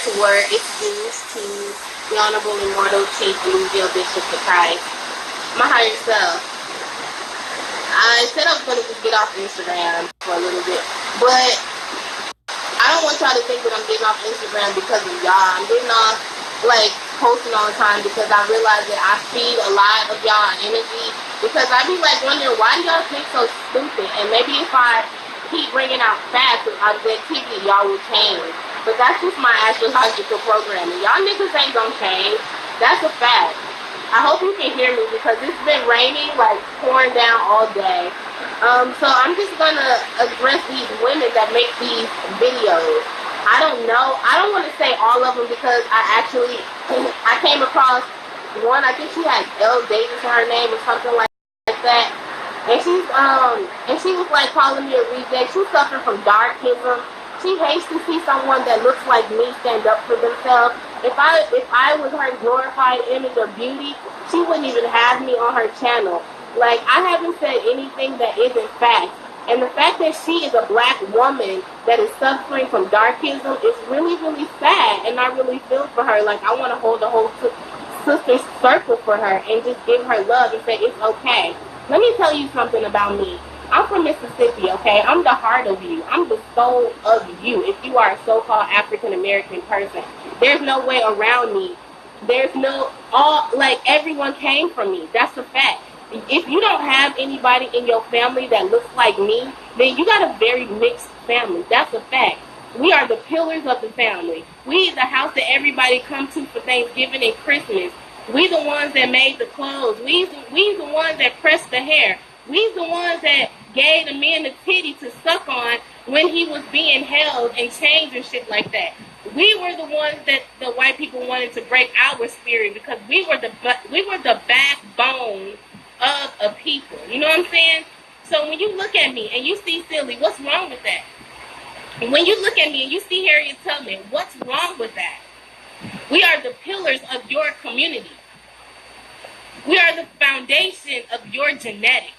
Lord's word is used to the Honorable Immortal Chief and Reveal Bishop of Christ, my higher self. I said I was going to just get off Instagram for a little bit, but I don't want y'all to think that I'm getting off Instagram because of y'all. I'm getting off, like, posting all the time because I realize that I feed a lot of y'all energy, because I be, like, wondering, why do y'all think so stupid? And maybe if I keep bringing out facts on the TV, y'all will change. But that's just my astrological programming. Y'all niggas ain't gonna change. That's a fact. I hope you can hear me because it's been raining, like, pouring down all day. So I'm just gonna address these women that make these videos. I don't know. I don't want to say all of them because I came across one. I think she had L. Davis in her name or something like that. And she was like calling me a reject. She's suffering from Darkism. She hates to see someone that looks like me stand up for themselves. If I was her glorified image of beauty, she wouldn't even have me on her channel. Like, I haven't said anything that isn't fact. And the fact that she is a black woman that is suffering from Darkism is really, really sad. And I really feel for her. Like, I want to hold the whole sister circle for her and just give her love and say it's okay. Let me tell you something about me. I'm from Mississippi, okay? I'm the heart of you. I'm the soul of you. If you are a so-called African-American person, there's no way around me. There's everyone came from me. That's a fact. If you don't have anybody in your family that looks like me, then you got a very mixed family. That's a fact. We are the pillars of the family. We the house that everybody comes to for Thanksgiving and Christmas. We the ones that made the clothes. We the ones that pressed the hair. We the ones that gave the man the titty to suck on when he was being held and chained and shit like that. We were the ones that the white people wanted to break our spirit because we were the backbone of a people. You know what I'm saying? So when you look at me and you see Silly, what's wrong with that? When you look at me and you see Harriet Tubman, what's wrong with that? We are the pillars of your community. We are the foundation of your genetics.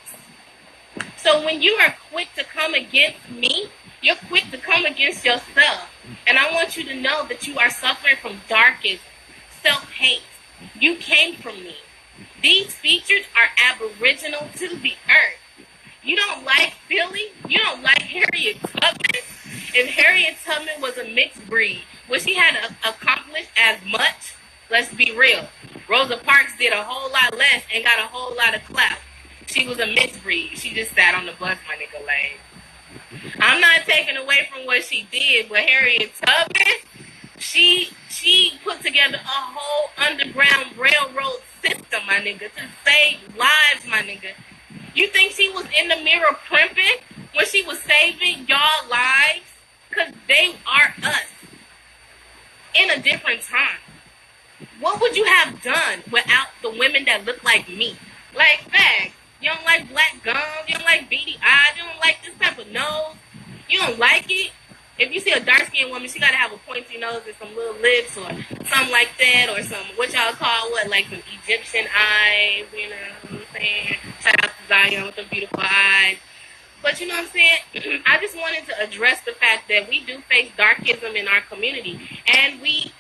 So when you are quick to come against me, you're quick to come against yourself. And I want you to know that you are suffering from Darkism, self-hate. You came from me. These features are aboriginal to the earth. You don't like Philly? You don't like Harriet Tubman? If Harriet Tubman was a mixed breed, would she have accomplished as much? Let's be real. Rosa Parks did a whole lot less and got a whole lot of clout. She was a mixed breed. She just sat on the bus, my nigga lane. I'm not taking away from what she did, but Harriet Tubman, she put together a whole underground railroad system, my nigga, to save lives, my nigga. You think she was in the mirror primping when she was saving y'all lives? Because they are us in a different time. What would you have done without the women that look like me? Like, facts. You don't like black gums. You don't like beady eyes. You don't like this type of nose. You don't like it. If you see a dark-skinned woman, she got to have a pointy nose and some little lips or something like that, or some, what y'all call, like some Egyptian eyes, you know what I'm saying? Shout out to Zion with the beautiful eyes. But you know what I'm saying? I just wanted to address the fact that we do face Darkism in our community. And we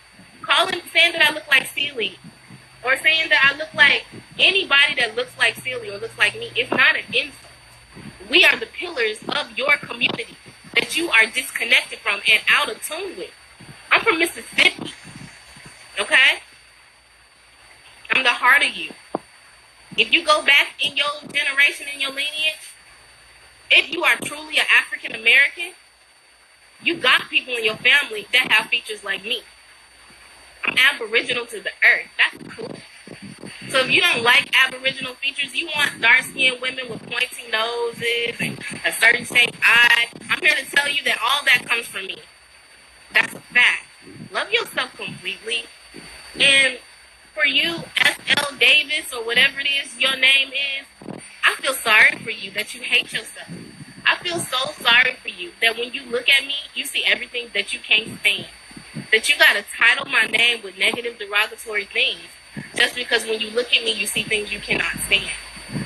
saying that I look like Celie, or saying that I look like anybody that looks like Celie or looks like me, it's not an insult. We are the pillars of your community that you are disconnected from and out of tune with. I'm from Mississippi, okay? I'm the heart of you. If you go back in your generation, in your lineage, if you are truly an African American, you got people in your family that have features like me. I'm aboriginal to the earth. That's cool. So if you don't like aboriginal features, you want dark-skinned women with pointy noses and a certain shaped eye, I'm here to tell you that all that comes from me. That's a fact. Love yourself completely. And for you, S.L. Davis, or whatever it is your name is, I feel sorry for you that you hate yourself. I feel so sorry for you that when you look at me, you see everything that you can't stand. That you got to title my name with negative, derogatory things. Just because when you look at me, you see things you cannot stand.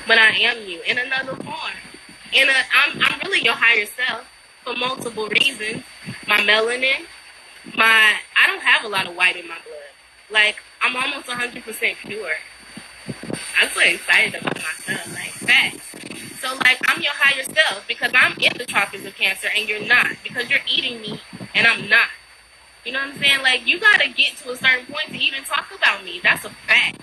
But I am you in another form. I'm really your higher self for multiple reasons. My melanin, I don't have a lot Like, I'm almost 100% pure. I'm so excited about myself, like, facts. So, like, I'm your higher self because I'm in the tropics of Cancer and you're not, because you're eating me and I'm not. You know what I'm saying? Like, you gotta get to a certain point to even talk about me. That's a fact.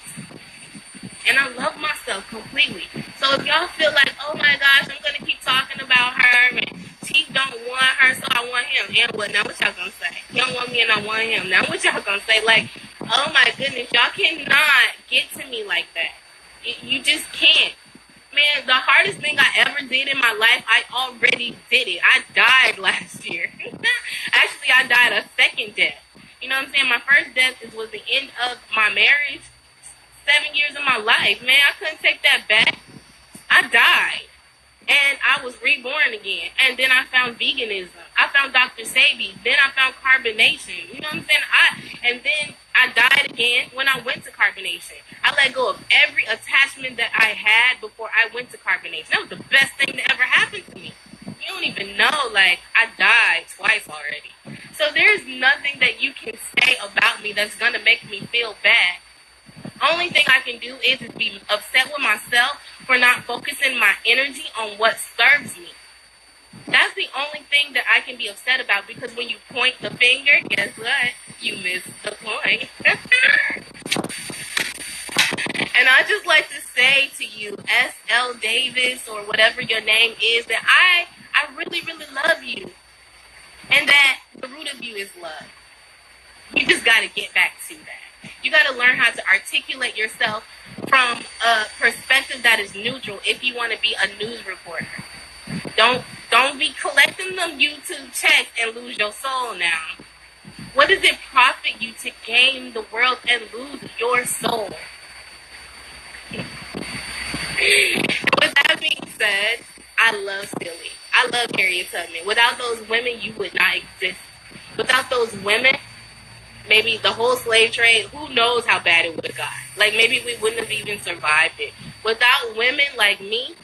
And I love myself completely. So if y'all feel like, oh my gosh, I'm gonna keep talking about her and she don't want her, so I want him. And what? Now what y'all gonna say? He don't want me and I want him. Now what y'all gonna say? Like, oh my goodness, y'all cannot get to me like that. You just can't. Man, the hardest thing I ever did in my life, I already did it. I died last year. Actually, I died a second death. You know what I'm saying? My first death was the end of my marriage. 7 years of my life, man. I couldn't take that back. I died. And I was reborn again. And then I found veganism. I found Dr. Sebi. Then I found carbonation. You know what I'm saying? And then I died again when I went to carbonation. I let go of every attachment that I had before I went to carbonation. That was the best thing that ever happened to me. You don't even know, like, I died twice already. So there's nothing that you can say about me that's going to make me feel bad. Only thing I can do is be upset with myself for not focusing my energy on what serves me. That's the only thing that I can be upset about, because when you point the finger, guess what? You miss the point. And I just like to say to you, S.L. Davis, or whatever your name is, that I really, really love you. And that the root of you is love. You just got to get back to that. You got to learn how to articulate yourself from a perspective that is neutral if you want to be a news reporter. Don't be collecting them YouTube checks and lose your soul now. What does it profit you to gain the world and lose your soul? With that being said, I love Silly. I love Harriet Tubman. Without those women, you would not exist. Without those women, maybe the whole slave trade, who knows how bad it would have got. Like, maybe we wouldn't have even survived it. Without women like me,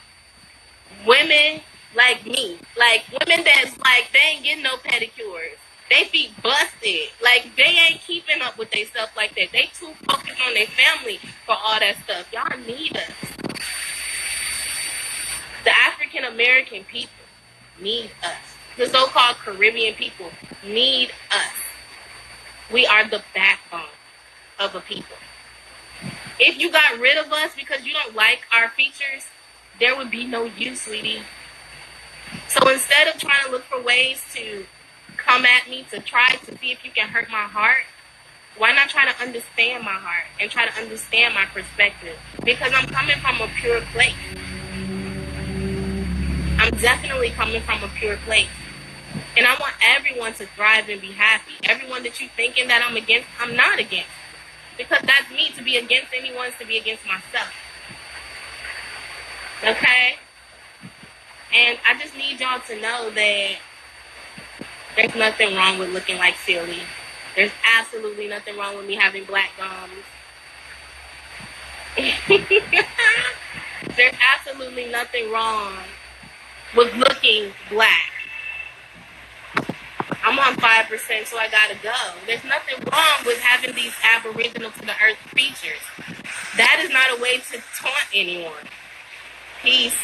like women that's like, they ain't getting no pedicures. They feet busted. Like, they ain't keeping up with their stuff like that. They too focused on their family for all that stuff. Y'all need us. The African American people need us. The so-called Caribbean people need us. We are the backbone of a people. If you got rid of us because you don't like our features, there would be no you, sweetie. So instead of trying to look for ways to come at me to try to see if you can hurt my heart, why not try to understand my heart and try to understand my perspective? Because I'm coming from a pure place. I'm definitely coming from a pure place. And I want everyone to thrive and be happy. Everyone that you're thinking that I'm against, I'm not against. Because that's me. To be against anyone is to be against myself. Okay? And I just need y'all to know that there's nothing wrong with looking like Silly. There's absolutely nothing wrong with me having black gums. There's absolutely nothing wrong with looking black. I'm on 5%, so I gotta go. There's nothing wrong with having these aboriginal to the earth features. That is not a way to taunt anyone. Peace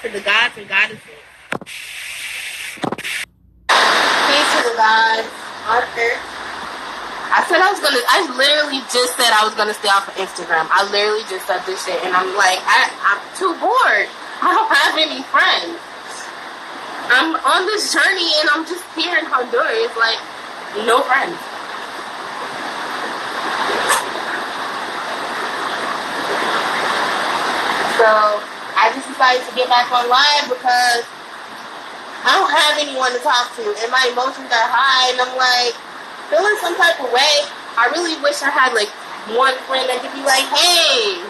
to the gods and goddesses. Peace to the gods on earth. I literally just said I was gonna stay off of Instagram. I literally just said this shit, and I'm like, I'm too bored. I don't have any friends. I'm on this journey and I'm just here in Honduras, like, no friends. So I just decided to get back on live because I don't have anyone to talk to and my emotions are high and I'm like feeling some type of way. I really wish I had like one friend that could be like, hey,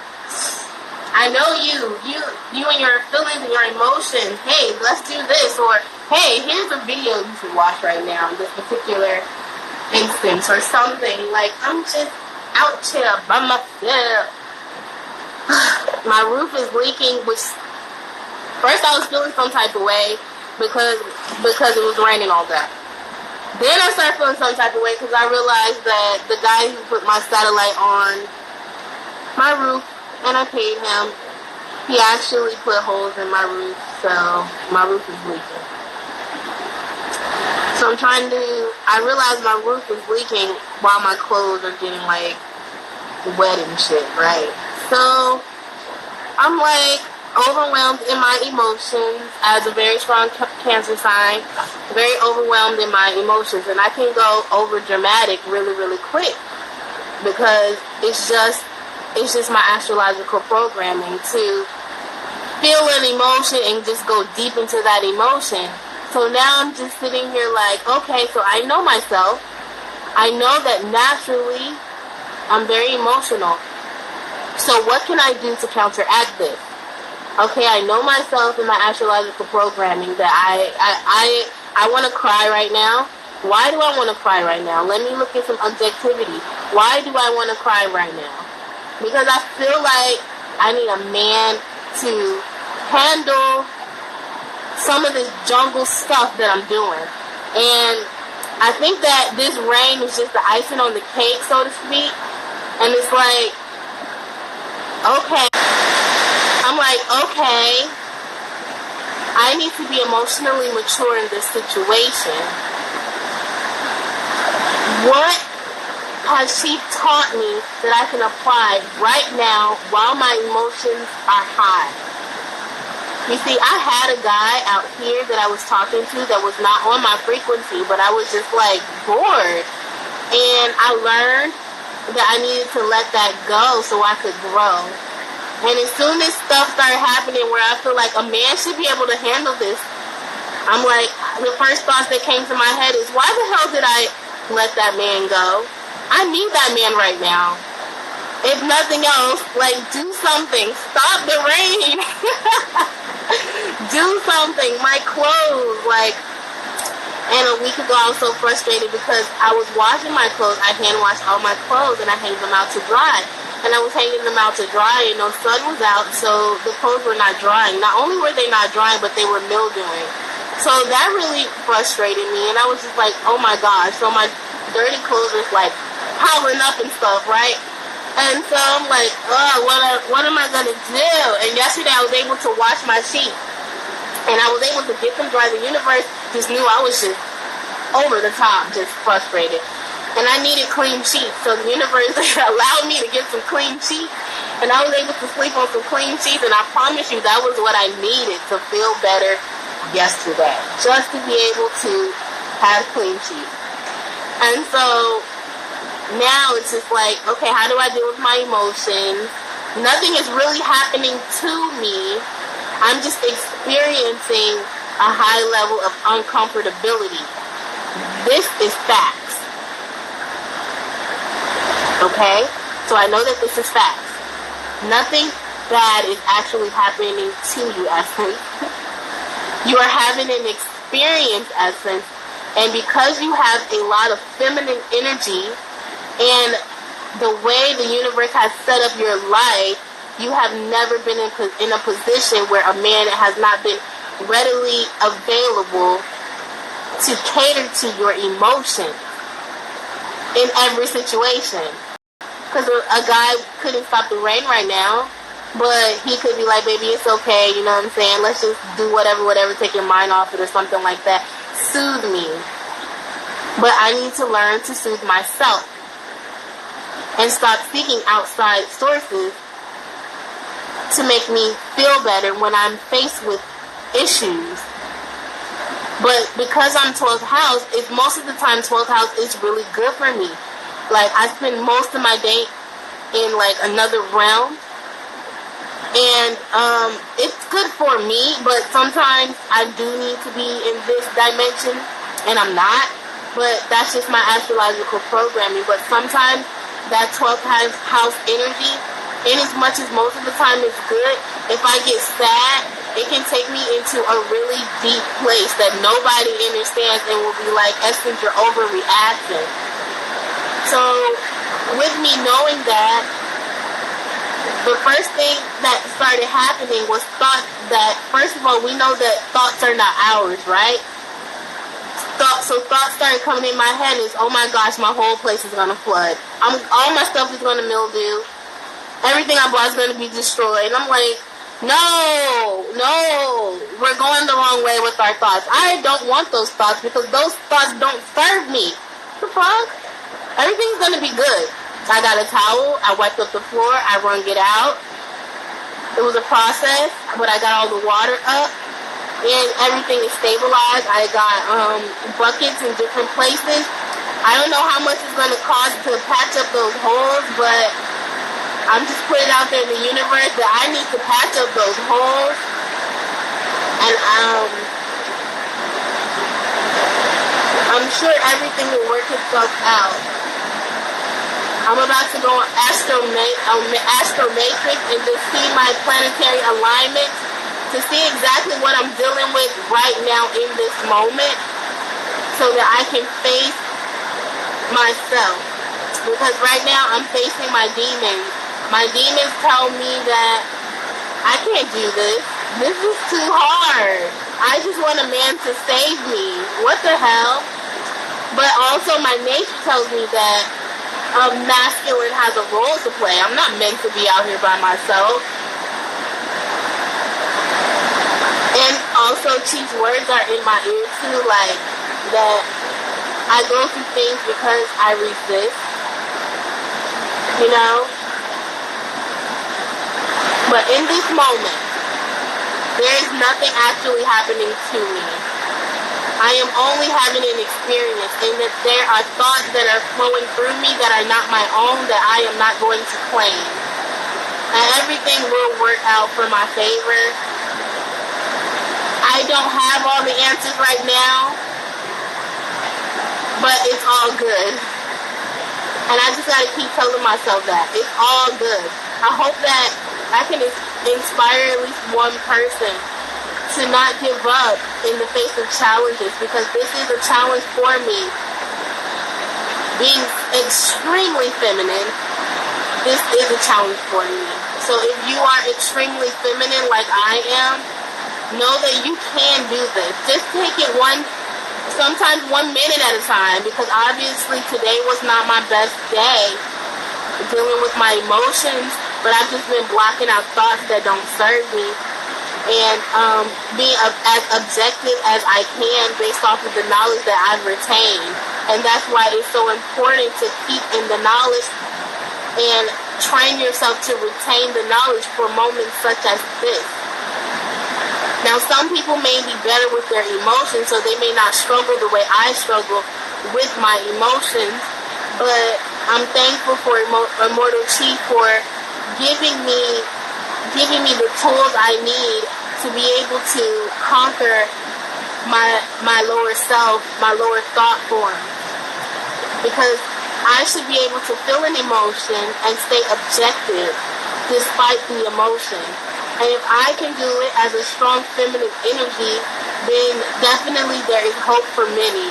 I know you and your feelings and your emotions. Hey, let's do this. Or, hey, here's a video you should watch right now in this particular instance or something. Like, I'm just out here by myself. My roof is leaking, which first I was feeling some type of way because it was raining all day. Then I started feeling some type of way because I realized that the guy who put my satellite on my roof, and I paid him, he actually put holes in my roof, so my roof is leaking. So I realized my roof is leaking while my clothes are getting like wet and shit, right? So I'm like overwhelmed in my emotions as a very strong Cancer sign, very overwhelmed in my emotions, and I can go over dramatic really, really quick because it's just my astrological programming to feel an emotion and just go deep into that emotion. So now I'm just sitting here like, okay, so I know myself. I know that naturally I'm very emotional. So what can I do to counteract this? Okay, I know myself in my astrological programming that I want to cry right now. Why do I want to cry right now? Let me look at some objectivity. Why do I want to cry right now? Because I feel like I need a man to handle some of this jungle stuff that I'm doing. And I think that this rain is just the icing on the cake, so to speak. And it's like, okay. I'm like, okay, I need to be emotionally mature in this situation. What has she taught me that I can apply right now while my emotions are high? You see, I had a guy out here that I was talking to that was not on my frequency, but I was just like bored. And I learned that I needed to let that go so I could grow. And as soon as stuff started happening where I feel like a man should be able to handle this, I'm like, the first thoughts that came to my head is, why the hell did I let that man go? I need that man right now. If nothing else, like, do something. Stop the rain. Do something. My clothes, like, and a week ago I was so frustrated because I was washing my clothes. I hand wash all my clothes and I hang them out to dry. And I was hanging them out to dry and no sun was out, so the clothes were not drying. Not only were they not drying, but they were mildewing. So that really frustrated me, and I was just like, oh my gosh. So my dirty clothes was like piling up and stuff, right? And so I'm like, oh, what am I gonna do? And yesterday I was able to wash my sheets, and I was able to get them dry. The universe just knew I was just over the top, just frustrated. And I needed clean sheets, so the universe allowed me to get some clean sheets, and I was able to sleep on some clean sheets, and I promise you that was what I needed to feel better yesterday, just to be able to have clean sheets. And so now it's just like, okay, how do I deal with my emotions? Nothing is really happening to me. I'm just experiencing a high level of uncomfortability. This is facts. Okay? So I know that this is facts. Nothing bad is actually happening to you, Essence. You are having an experience, Essence, and because you have a lot of feminine energy and the way the universe has set up your life, you have never been in a position where a man has not been readily available to cater to your emotions in every situation. Because a guy couldn't stop the rain right now, but he could be like, baby, it's okay, you know what I'm saying? Let's just do whatever, take your mind off it or something like that. Soothe me. But I need to learn to soothe myself and stop seeking outside sources to make me feel better when I'm faced with issues. But because I'm 12th house, most of the time 12th house is really good for me. Like, I spend most of my day in, like, another realm. And it's good for me, but sometimes I do need to be in this dimension, and I'm not. But that's just my astrological programming. But sometimes that 12th house energy, in as much as most of the time it's good, if I get sad, it can take me into a really deep place that nobody understands and will be like, Essence, you're overreacting. So, with me knowing that, the first thing that started happening was thought that, first of all, we know that thoughts are not ours, right? thoughts started coming in my head is, oh my gosh, my whole place is gonna flood. All my stuff is gonna mildew. Everything I bought is gonna be destroyed. And I'm like, no, we're going the wrong way with our thoughts. I don't want those thoughts because those thoughts don't serve me. What the fuck? Everything's gonna be good. I got a towel, I wiped up the floor, I wrung it out. It was a process, but I got all the water up and everything is stabilized. I got buckets in different places. I don't know how much it's gonna cost to patch up those holes, but I'm just putting out there in the universe that I need to patch up those holes. And I'm sure everything will work itself out. I'm about to go on Astromatrix and just see my planetary alignment to see exactly what I'm dealing with right now in this moment so that I can face myself. Because right now I'm facing my demons. My demons tell me that I can't do this. This is too hard. I just want a man to save me. What the hell? But also my nature tells me that masculine has a role to play. I'm not meant to be out here by myself. And also Chief's words are in my ear too, like that I go through things because I resist. You know? But in this moment, there is nothing actually happening to me. I am only having an experience, and that there are thoughts that are flowing through me that are not my own, that I am not going to claim. And everything will work out for my favor. I don't have all the answers right now, but it's all good. And I just gotta keep telling myself that. It's all good. I hope that I can inspire at least one person to not give up in the face of challenges, because this is a challenge for me. Being extremely feminine, this is a challenge for me. So if you are extremely feminine like I am, know that you can do this. Just take it sometimes 1 minute at a time, because obviously today was not my best day dealing with my emotions, but I've just been blocking out thoughts that don't serve me. And being as objective as I can based off of the knowledge that I've retained. And that's why it's so important to keep in the knowledge and train yourself to retain the knowledge for moments such as this. Now, some people may be better with their emotions, so they may not struggle the way I struggle with my emotions, but I'm thankful for Immortal Chief for giving me the tools I need to be able to conquer my lower self, my lower thought form. Because I should be able to feel an emotion and stay objective despite the emotion. And if I can do it as a strong feminine energy, then definitely there is hope for many.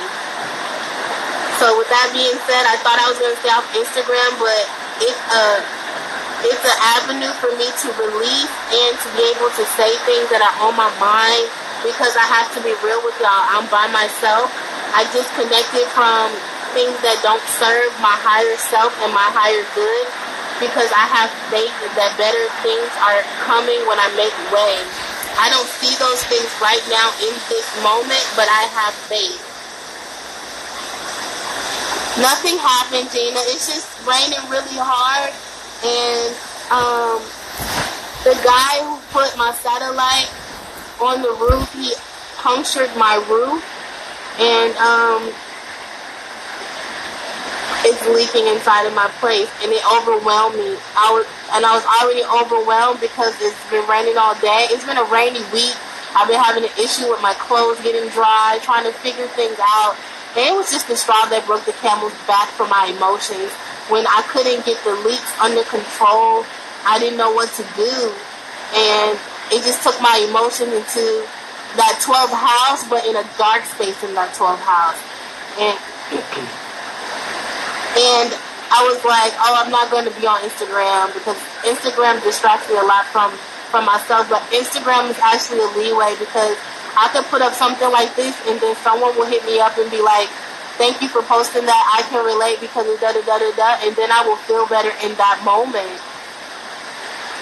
So with that being said, I thought I was going to stay off Instagram, but it's an avenue for me to release and to be able to say things that are on my mind, because I have to be real with y'all. I'm by myself. I disconnected from things that don't serve my higher self and my higher good, because I have faith that better things are coming when I make way. I don't see those things right now in this moment, but I have faith. Nothing happened, Gina. It's just raining really hard. And the guy who put my satellite on the roof, he punctured my roof, and it's leaking inside of my place, and it overwhelmed me. I was already overwhelmed because it's been raining all day. It's been a rainy week. I've been having an issue with my clothes getting dry, trying to figure things out. And it was just the straw that broke the camel's back for my emotions. When I couldn't get the leaks under control, I didn't know what to do. And it just took my emotion into that 12th house, but in a dark space in that 12th house. And I was like, oh, I'm not going to be on Instagram, because Instagram distracts me a lot from myself. But Instagram is actually a leeway, because I could put up something like this, and then someone will hit me up and be like, thank you for posting that. I can relate because of da-da-da-da-da. And then I will feel better in that moment.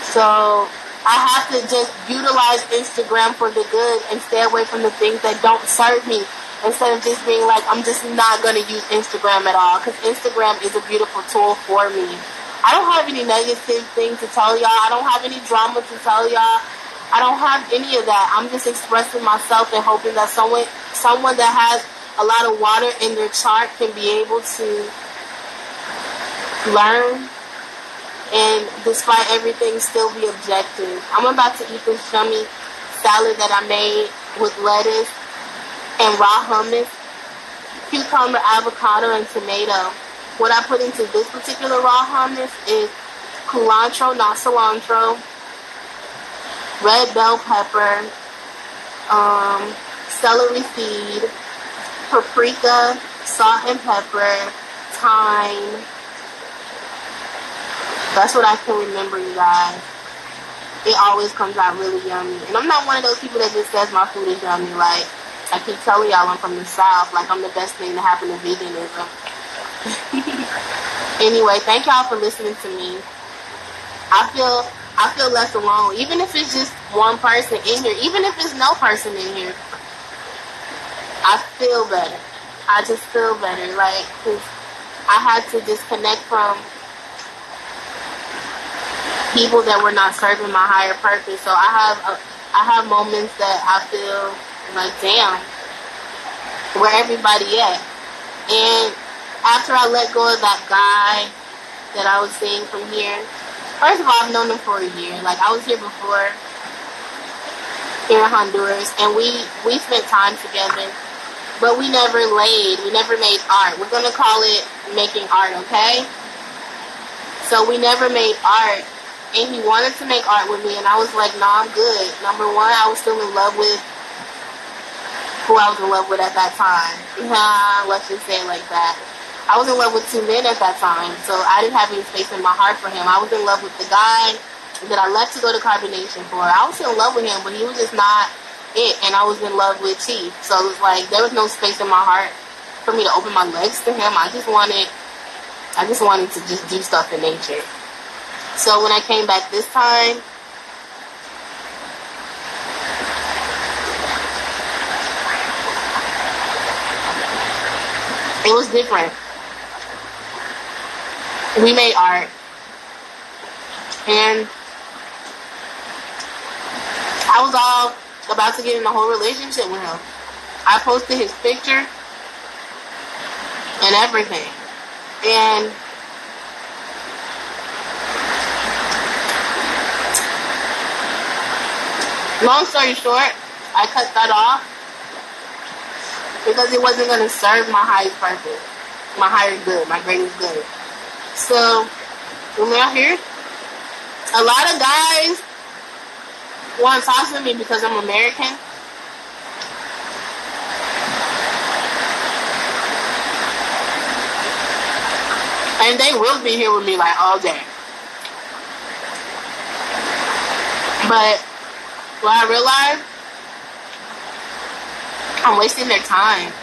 So I have to just utilize Instagram for the good and stay away from the things that don't serve me. Instead of just being like, I'm just not going to use Instagram at all. Because Instagram is a beautiful tool for me. I don't have any negative things to tell y'all. I don't have any drama to tell y'all. I don't have any of that. I'm just expressing myself and hoping that someone that has a lot of water in their chart can be able to learn and despite everything still be objective. I'm about to eat this yummy salad that I made with lettuce and raw hummus, cucumber, avocado, and tomato. What I put into this particular raw hummus is culantro, not cilantro, red bell pepper, celery seed, paprika, salt and pepper, thyme. That's what I can remember, you guys. It always comes out really yummy. And I'm not one of those people that just says my food is yummy. Like, I keep telling y'all I'm from the South. Like, I'm the best thing to happen to veganism. Anyway, thank y'all for listening to me. I feel less alone. Even if it's just one person in here. Even if it's no person in here. I feel better. I just feel better. Like, 'cause I had to disconnect from people that were not serving my higher purpose. So I have moments that I feel like, damn, where everybody at? And after I let go of that guy that I was seeing from here, first of all, I've known him for a year. Like, I was here before, here in Honduras, and we spent time together, but we never laid. We never made art. We're gonna call it making art, okay? So we never made art. And he wanted to make art with me, and I was like, nah, I'm good. Number one, I was still in love with who I was in love with at that time. Let's just say it like that. I was in love with 2 men at that time, so I didn't have any space in my heart for him. I was in love with the guy that I left to go to Carbonation for. I was still in love with him, but he was just not it, and I was in love with Chief. So it was like, there was no space in my heart for me to open my legs to him. I just wanted to just do stuff in nature. So when I came back this time, it was different. We made art. And I was all about to get in a whole relationship with him. I posted his picture and everything. And long story short, I cut that off because it wasn't going to serve my highest purpose, my higher good, my greatest good. So, when we're out here, a lot of guys want to talk to me because I'm American. And they will be here with me like all day. But what I realized, I'm wasting their time.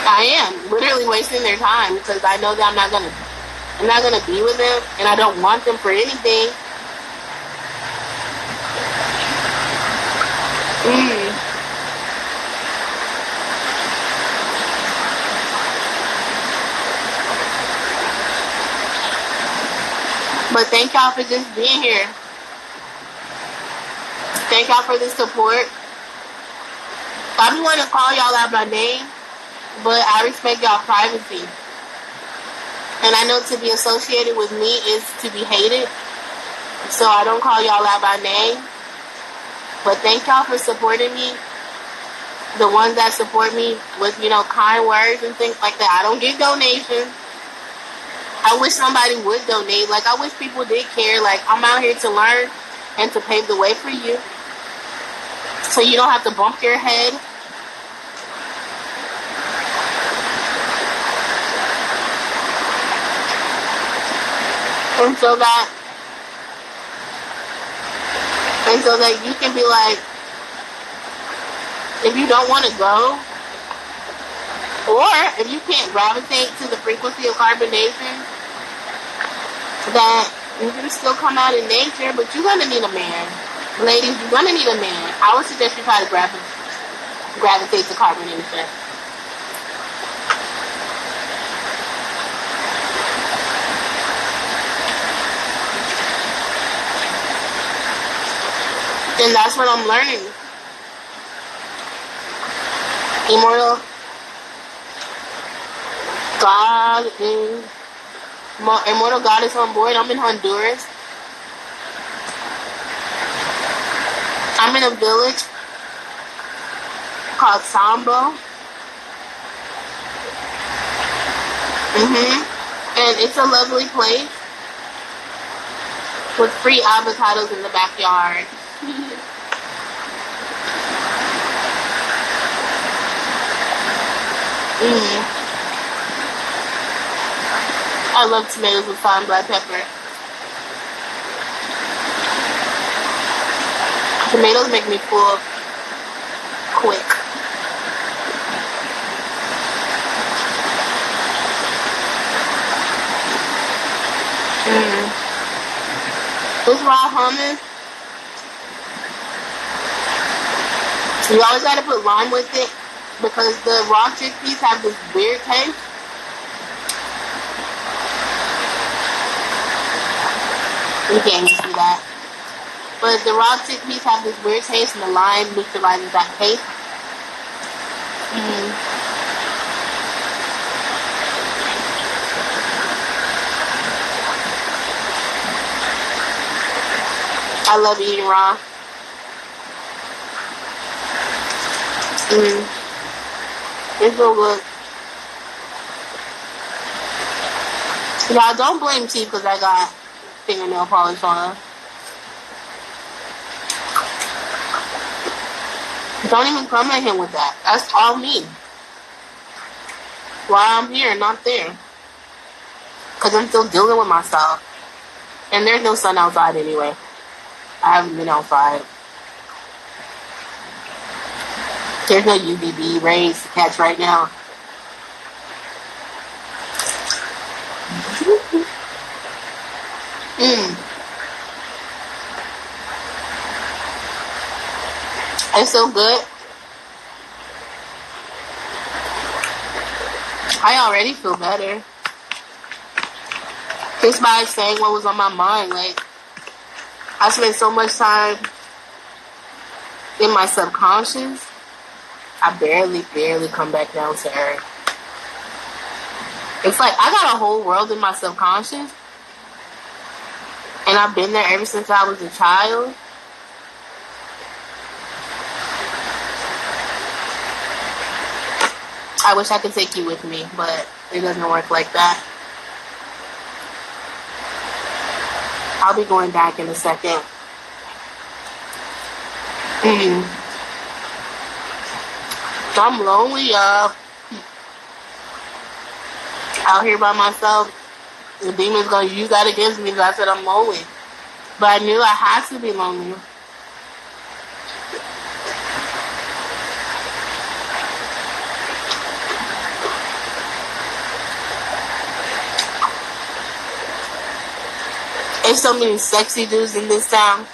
I am literally wasting their time because I know that I'm not gonna be with them, and I don't want them for anything. But thank y'all for just being here. Thank y'all for the support. I be wanting to call y'all out by name, but I respect y'all privacy. And I know to be associated with me is to be hated. So I don't call y'all out by name. But thank y'all for supporting me. The ones that support me with, kind words and things like that. I don't get donations. I wish somebody would donate. Like, I wish people did care. Like, I'm out here to learn and to pave the way for you. So you don't have to bump your head. And so that you can be like, If you don't want to go, or if you can't gravitate to the frequency of carbonation, that you can still come out in nature, but you're going to need a man. Ladies, you're going to need a man. I would suggest you try to gravitate to carbonation. And that's what I'm learning. Immortal God is on board. I'm in Honduras. I'm in a village called Sambo. And it's a lovely place with free avocados in the backyard. I love tomatoes with salt and black pepper. Tomatoes make me full quick. This raw hummus, you always gotta put lime with it because the raw chickpeas have this weird taste. You can't even see that. But the raw chickpeas have this weird taste and the lime neutralizes that taste. I love eating raw. It's so good. Y'all don't blame T because I got fingernail polish on her. Don't even come at him with that. That's all me. Why I'm here, not there. Because I'm still dealing with myself. And there's no sun outside anyway. I haven't been outside. There's no UVB rays to catch right now. It's so good. I already feel better. Just by saying what was on my mind. Like, I spent so much time in my subconscious. I barely come back down to earth. It's like I got a whole world in my subconscious. And I've been there ever since I was a child. I wish I could take you with me, but it doesn't work like that. I'll be going back in a second. I'm lonely, y'all. Out here by myself. The demon's gonna use that against me because I said I'm lonely. But I knew I had to be lonely. There's so many sexy dudes in this town.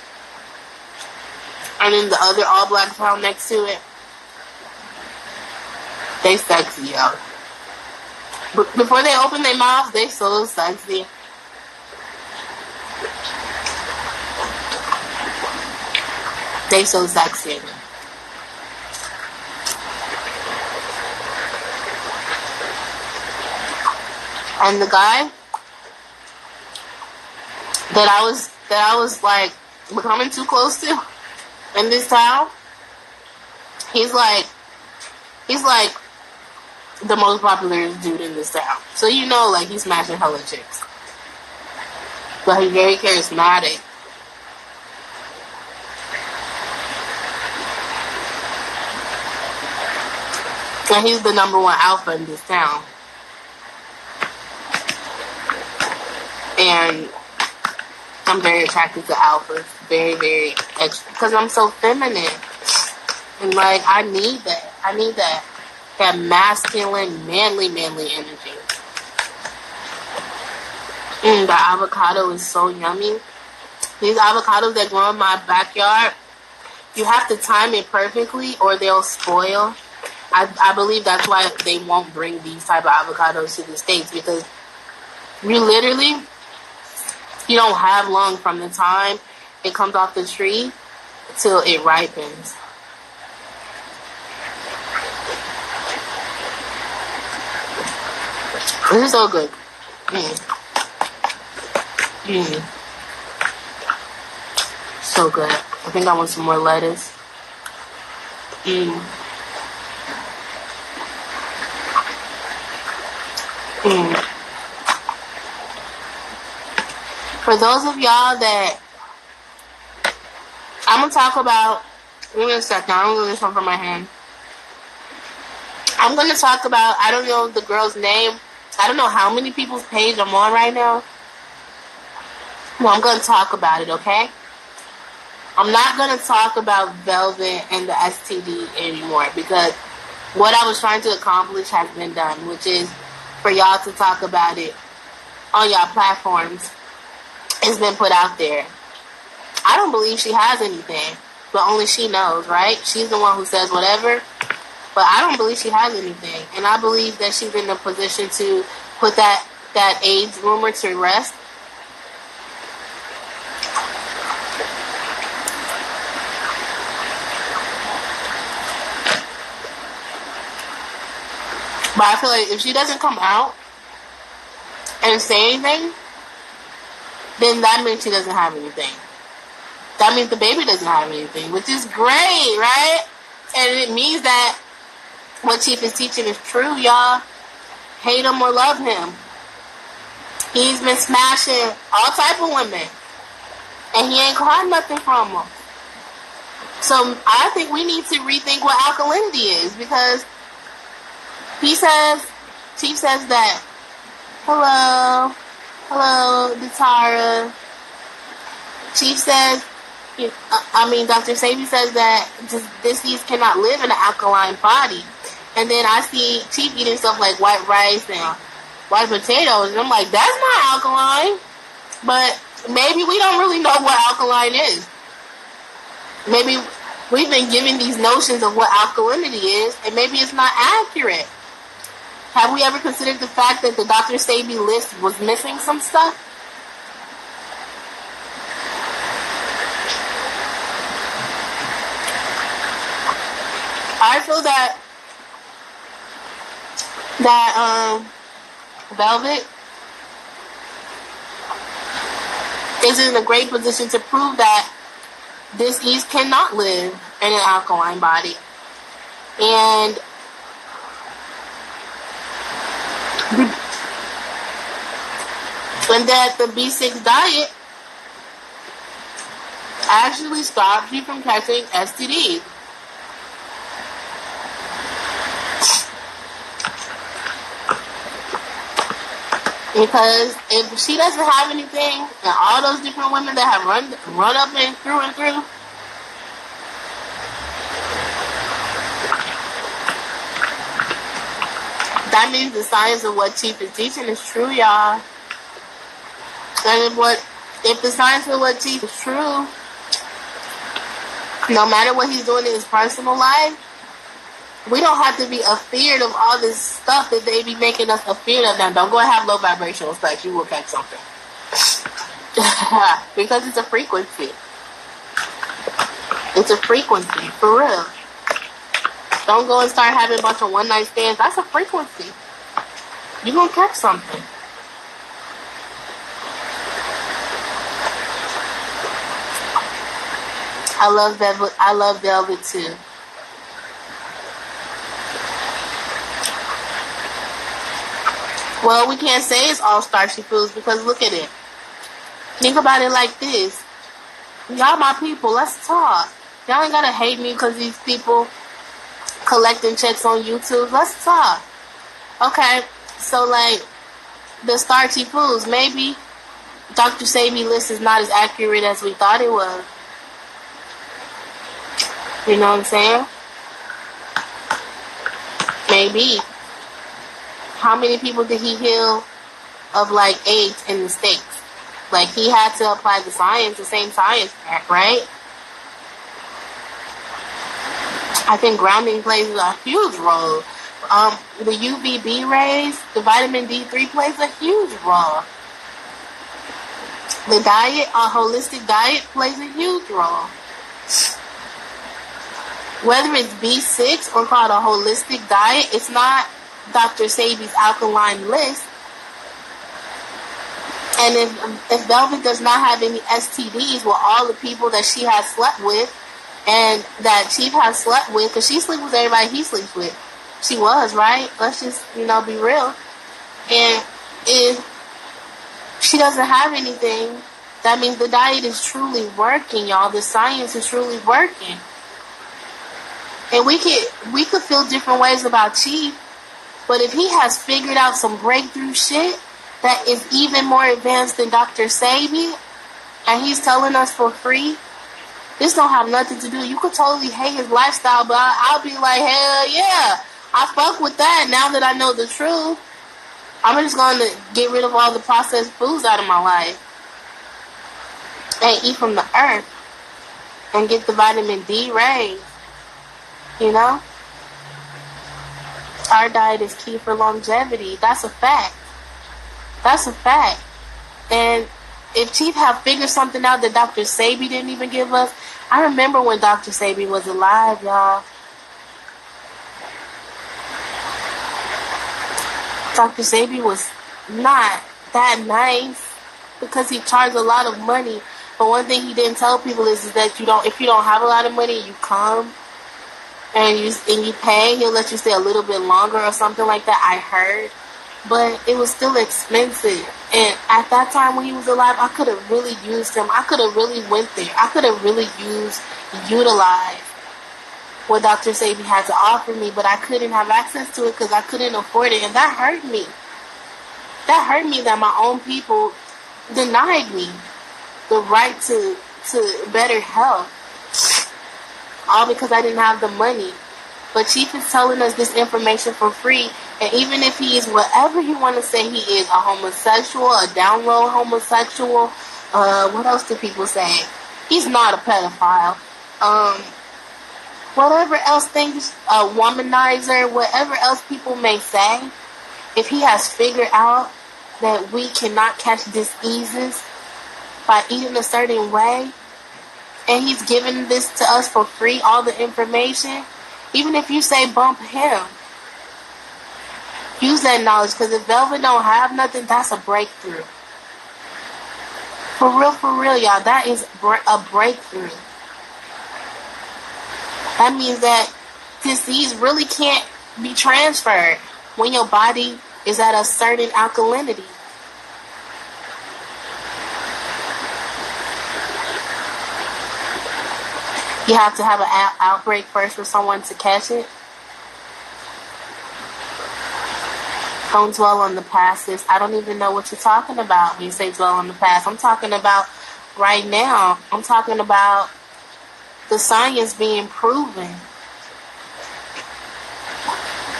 And in the other all-black town next to it. They sexy, yo. But before they open their mouths, they so sexy. They so sexy. And the guy that I was like becoming too close to in this town, he's like the most popular dude in this town. So you know, like, he's smashing hella chicks. But he's very charismatic. And he's the #1 alpha in this town. And I'm very attracted to alphas. Very, very extra. Because I'm so feminine. And like, I need that. I need that masculine, manly energy. The avocado is so yummy. These avocados that grow in my backyard, you have to time it perfectly or they'll spoil. I believe that's why they won't bring these type of avocados to the States, because you don't have long from the time it comes off the tree till it ripens. This is so good. So good. I think I want some more lettuce. For those of y'all that I'm gonna talk about, give me a second, I don't know this one from my hand. I'm gonna talk about, I don't know the girl's name. I don't know how many people's page I'm on right now. Well, I'm gonna talk about it, okay? I'm not gonna talk about Velvet and the STD anymore, because what I was trying to accomplish has been done, which is for y'all to talk about it on y'all platforms. It's been put out there. I don't believe she has anything, but only she knows, right? She's the one who says whatever, but I don't believe she has anything, and I believe that she's in a position to put that AIDS rumor to rest. But I feel like if she doesn't come out and say anything, then that means she doesn't have anything. That means the baby doesn't have anything, which is great, right? And it means that what Chief is teaching is true, y'all. Hate him or love him. He's been smashing all type of women, and he ain't caught nothing from them. So I think we need to rethink what alkalinity is, because Chief says that, hello, Datara. Chief says, Dr. Sabi says that this yeast cannot live in an alkaline body. And then I see Chief eating stuff like white rice and white potatoes, and I'm like, that's not alkaline. But maybe we don't really know what alkaline is. Maybe we've been given these notions of what alkalinity is, and maybe it's not accurate. Have we ever considered the fact that the Dr. Sabi list was missing some stuff? I feel that Velvet is in a great position to prove that this yeast cannot live in an alkaline body. And that the B6 diet actually stops you from catching STDs. Because if she doesn't have anything, and all those different women that have run up and through, that means the science of what Chief is teaching is true, y'all. And if the science of what Chief is true, no matter what he's doing in his personal life, we don't have to be afeared of all this stuff that they be making us afeared of. Now, don't go and have low vibrational sex. You will catch something. Because it's a frequency. It's a frequency, for real. Don't go and start having a bunch of one-night stands. That's a frequency. You're going to catch something. I love Velvet too. Well, we can't say it's all starchy foods, because look at it. Think about it like this. Y'all my people, let's talk. Y'all ain't gotta hate me because these people collecting checks on YouTube. Let's talk. Okay, so like the starchy foods, maybe Dr. Sabi list is not as accurate as we thought it was. You know what I'm saying? Maybe. How many people did he heal of like AIDS in the States? Like, he had to apply the science, the same science, right? I think grounding plays a huge role. The UVB rays, the vitamin D3 plays a huge role. The diet, a holistic diet, plays a huge role. Whether it's B6 or called a holistic diet, it's not Dr. Sebi's alkaline list. And if Velvet does not have any STDs with all the people that she has slept with and that Chief has slept with, because she sleeps with everybody he sleeps with. She was, right? Let's just, be real. And if she doesn't have anything, that means the diet is truly working, y'all. The science is truly working. And we could feel different ways about Chief, but if he has figured out some breakthrough shit that is even more advanced than Dr. Sebi, and he's telling us for free, this don't have nothing to do. You could totally hate his lifestyle, but I'll be like, hell yeah, I fuck with that. Now that I know the truth, I'm just going to get rid of all the processed foods out of my life and eat from the earth and get the vitamin D rays. Our diet is key for longevity. That's a fact. That's a fact. And if Chief have figured something out that Dr. Sebi didn't even give us, I remember when Dr. Sebi was alive, y'all. Dr. Sebi was not that nice because he charged a lot of money. But one thing he didn't tell people is that if you don't have a lot of money, you come and you pay, he'll let you stay a little bit longer or something like that, I heard. But it was still expensive. And at that time when he was alive, I could have really used him. I could have really went there. I could have really utilized what Dr. Sebi had to offer me, but I couldn't have access to it because I couldn't afford it. And that hurt me. That hurt me that my own people denied me the right to better health. All because I didn't have the money. But Chief is telling us this information for free. And even if he is whatever you want to say he is, a homosexual, a down low homosexual, what else do people say? He's not a pedophile. Whatever else things, a womanizer, whatever else people may say, if he has figured out that we cannot catch diseases by eating a certain way, and he's giving this to us for free, all the information, even if you say bump him, use that knowledge, because if Velvet don't have nothing, that's a breakthrough. For real, y'all, that is a breakthrough. That means that disease really can't be transferred when your body is at a certain alkalinity. You have to have an outbreak first for someone to catch it. Don't dwell on the past, sis. I don't even know what you're talking about when you say dwell on the past. I'm talking about right now. I'm talking about the science being proven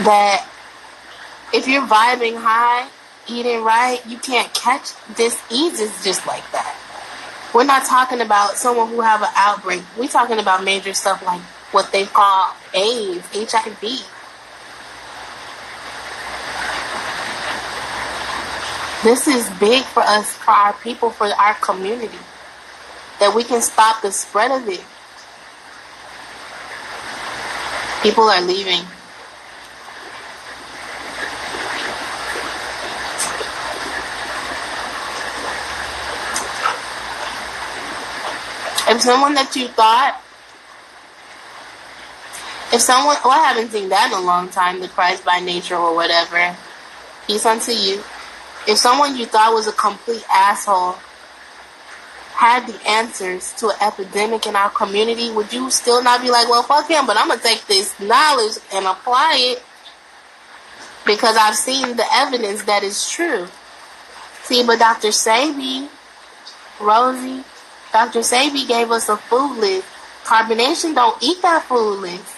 that if you're vibing high, eating right, you can't catch diseases just like that. We're not talking about someone who have an outbreak. We're talking about major stuff like what they call AIDS, HIV. This is big for us, for our people, for our community, that we can stop the spread of it. People are leaving. If someone that you thought, I haven't seen that in a long time, the Christ by nature or whatever, peace unto you. If someone you thought was a complete asshole had the answers to an epidemic in our community, would you still not be like, well, fuck him, but I'm going to take this knowledge and apply it because I've seen the evidence that is true. See, but Dr. Sebi, Rosie, Dr. Sebi gave us a food list. Carbonation don't eat that food list.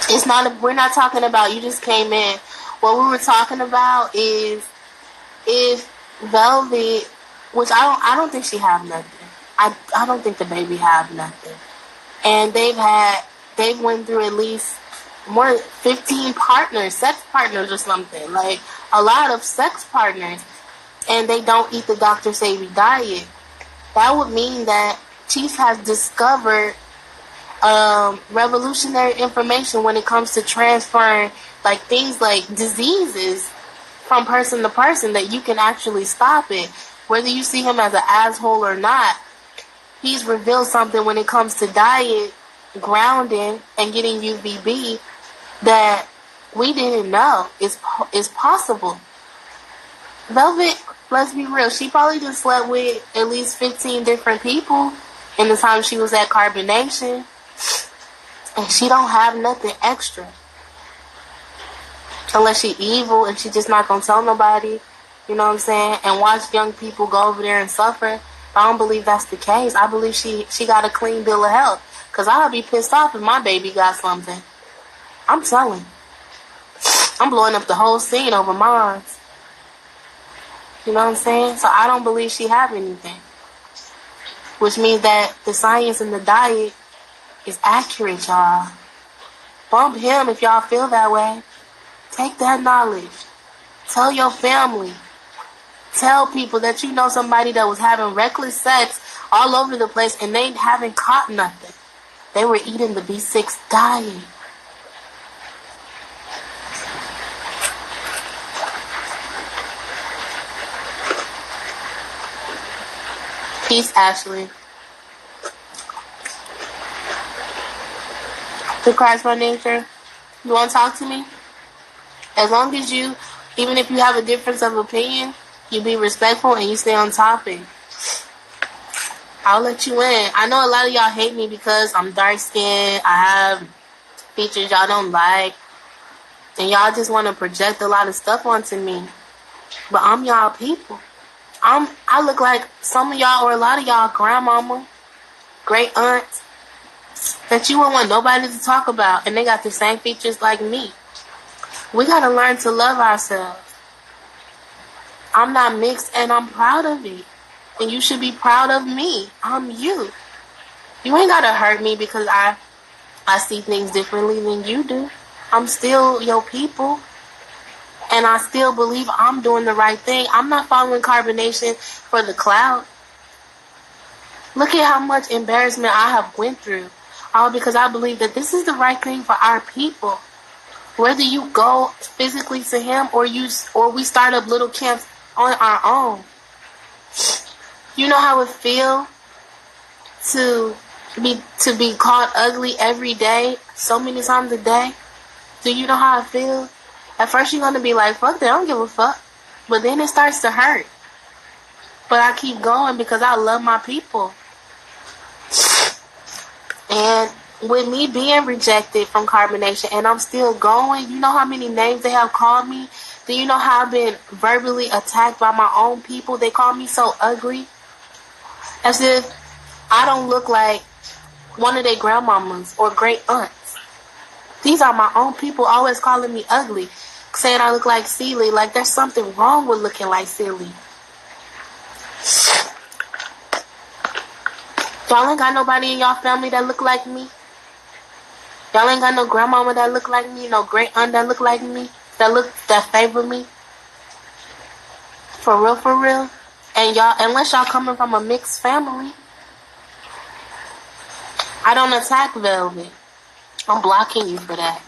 It's not. We're not talking about. You just came in. What we were talking about is if Velvet, which I don't think she have nothing. I don't think the baby have nothing. And they've went through at least more than 15 partners, sex partners or something. Like a lot of sex partners, and they don't eat the Dr. Sebi diet. That would mean that Chief has discovered revolutionary information when it comes to transferring like things like diseases from person to person, that you can actually stop it. Whether you see him as an asshole or not, he's revealed something when it comes to diet, grounding, and getting UVB that we didn't know is possible. Velvet, let's be real, she probably just slept with at least 15 different people in the time she was at Carbonation. And she don't have nothing extra. Unless she evil and she just not gonna tell nobody, you know what I'm saying? And watch young people go over there and suffer. But I don't believe that's the case. I believe she got a clean bill of health. Because I'll be pissed off if my baby got something. I'm telling. I'm blowing up the whole scene over mine. You know what I'm saying? So I don't believe she have anything. Which means that the science and the diet is accurate, y'all. Bump him if y'all feel that way. Take that knowledge. Tell your family. Tell people that you know somebody that was having reckless sex all over the place and they haven't caught nothing. They were eating the B6 diet. Peace, Ashley. To Christ by nature. You want to talk to me? As long as you, even if you have a difference of opinion, you be respectful and you stay on topic. I'll let you in. I know a lot of y'all hate me because I'm dark skinned. I have features y'all don't like. And y'all just want to project a lot of stuff onto me. But I'm y'all people. I look like some of y'all or a lot of y'all grandmama, great aunts that you won't want nobody to talk about. And they got the same features like me. We got to learn to love ourselves. I'm not mixed and I'm proud of it. And you should be proud of me. I'm you. You ain't got to hurt me because I see things differently than you do. I'm still your people. And I still believe I'm doing the right thing. I'm not following Carbonation for the clout. Look at how much embarrassment I have went through. All because I believe that this is the right thing for our people. Whether you go physically to him or we start up little camps on our own. You know how it feels to be called ugly every day, so many times a day? Do you know how it feels? At first you're going to be like, fuck that, I don't give a fuck. But then it starts to hurt. But I keep going because I love my people. And with me being rejected from Carbonation and I'm still going, you know how many names they have called me? Do you know how I've been verbally attacked by my own people? They call me so ugly. As if I don't look like one of their grandmamas or great aunts. These are my own people always calling me ugly. Saying I look like Celie. Like there's something wrong with looking like Celie. Y'all ain't got nobody in y'all family that look like me. Y'all ain't got no grandmama that look like me. No great aunt that look like me. That favor me. For real, for real. And y'all, unless y'all coming from a mixed family. I don't attack Velvet. I'm blocking you for that.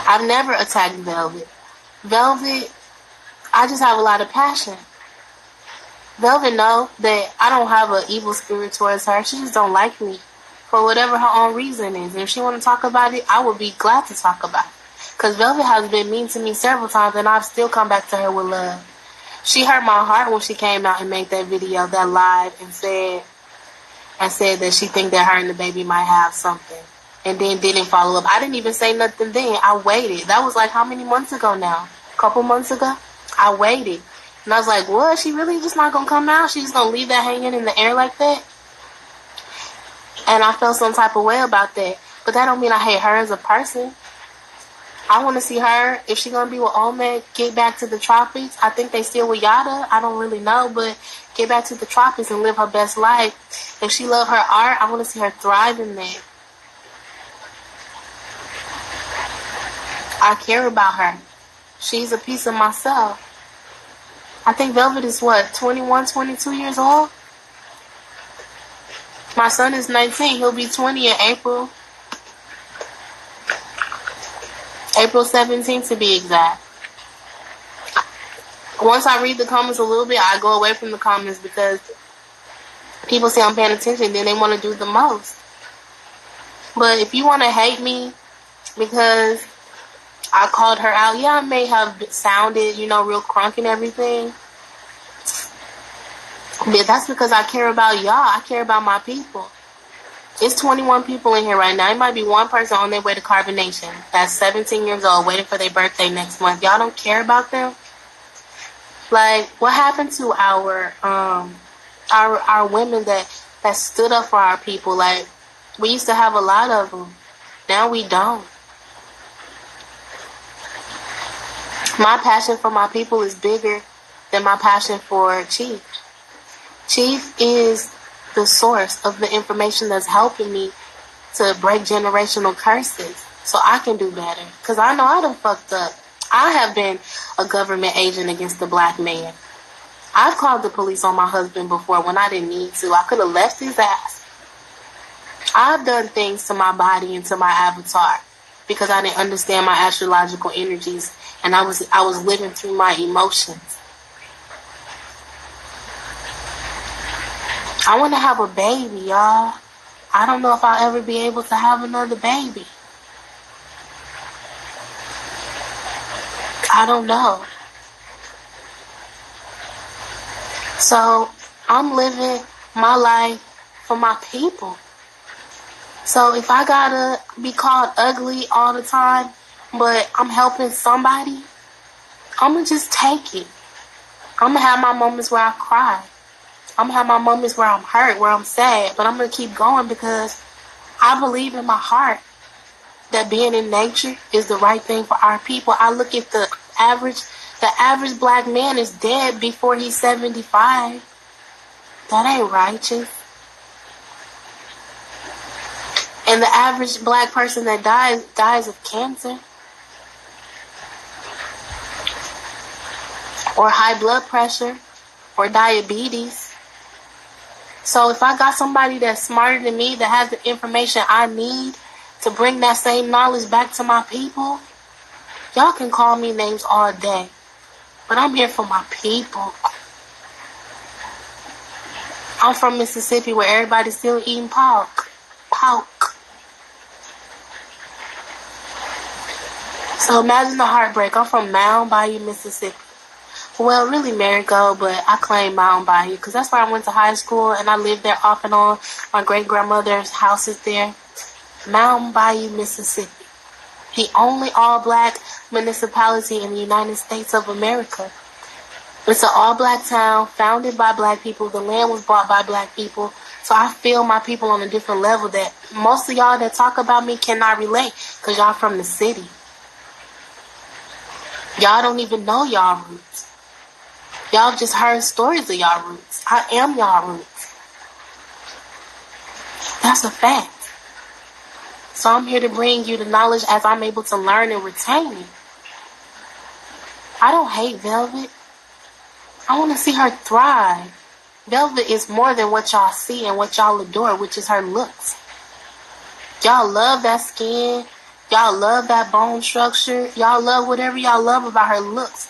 I've never attacked Velvet. Velvet, I just have a lot of passion. Velvet know that I don't have an evil spirit towards her. She just don't like me for whatever her own reason is. And if she want to talk about it, I would be glad to talk about it. Because Velvet has been mean to me several times and I've still come back to her with love. She hurt my heart when she came out and made that video, that live, and said that she think that her and the baby might have something. And then didn't follow up. I didn't even say nothing then. I waited. That was like how many months ago now? A couple months ago? I waited. And I was like, what? She really just not gonna come out? She's gonna leave that hanging in the air like that? And I felt some type of way about that. But that don't mean I hate her as a person. I want to see her, if she gonna be with Olmec, get back to the tropics. I think they still with Yada. I don't really know, but get back to the tropics and live her best life. If she love her art, I want to see her thrive in that. I care about her. She's a piece of myself. I think Velvet is what, 21, 22 years old? My son is 19. He'll be 20 in April. April 17th to be exact. Once I read the comments a little bit, I go away from the comments because people say I'm paying attention, then they want to do the most. But if you want to hate me because I called her out, yeah, I may have sounded, real crunk and everything. But that's because I care about y'all. I care about my people. It's 21 people in here right now. It might be one person on their way to carbonation that's 17 years old waiting for their birthday next month. Y'all don't care about them? Like, what happened to our women that stood up for our people? Like, we used to have a lot of them. Now we don't. My passion for my people is bigger than my passion for Chief. Chief is the source of the information that's helping me to break generational curses so I can do better. Because I know I done fucked up. I have been a government agent against the black man. I've called the police on my husband before when I didn't need to. I could have left his ass. I've done things to my body and to my avatar because I didn't understand my astrological energies, and I was living through my emotions. I want to have a baby, y'all. I don't know if I'll ever be able to have another baby. I don't know. So I'm living my life for my people. So if I gotta be called ugly all the time, but I'm helping somebody, I'm gonna just take it. I'm gonna have my moments where I cry. I'm gonna have my moments where I'm hurt, where I'm sad, but I'm gonna keep going because I believe in my heart that being in nature is the right thing for our people. I look at the average black man is dead before he's 75. That ain't righteous. And the average black person that dies of cancer or high blood pressure or diabetes. So if I got somebody that's smarter than me, that has the information I need to bring that same knowledge back to my people, y'all can call me names all day. But I'm here for my people. I'm from Mississippi where everybody's still eating pork. So imagine the heartbreak. I'm from Mound Bayou, Mississippi. Well, really Marigold, but I claim Mound Bayou because that's where I went to high school and I lived there off and on. My great-grandmother's house is there. Mound Bayou, Mississippi. The only all-black municipality in the United States of America. It's an all-black town founded by black people. The land was bought by black people. So I feel my people on a different level that most of y'all that talk about me cannot relate because y'all from the city. Y'all don't even know y'all roots. Y'all just heard stories of y'all roots. I am y'all roots. That's a fact. So I'm here to bring you the knowledge as I'm able to learn and retain it. I don't hate Velvet. I want to see her thrive. Velvet is more than what y'all see and what y'all adore, which is her looks. Y'all love that skin. Y'all love that bone structure. Y'all love whatever y'all love about her looks.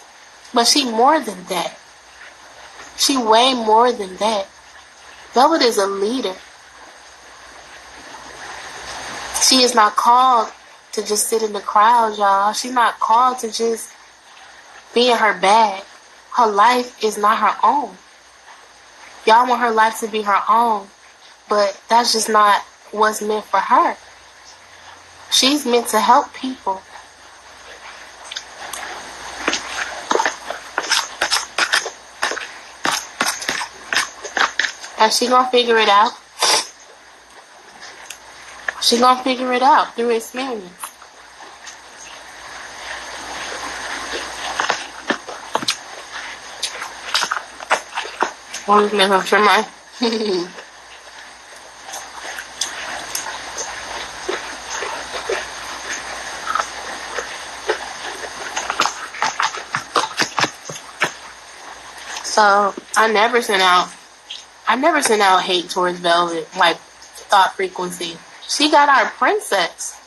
But she more than that. She way more than that. Velvet is a leader. She is not called to just sit in the crowd, y'all. She's not called to just be in her bag. Her life is not her own. Y'all want her life to be her own, but that's just not what's meant for her. She's meant to help people. And she gonna figure it out. She gonna figure it out through experience. I'm just making sure my So I never sent out hate towards Velvet, like thought frequency. She got our princess.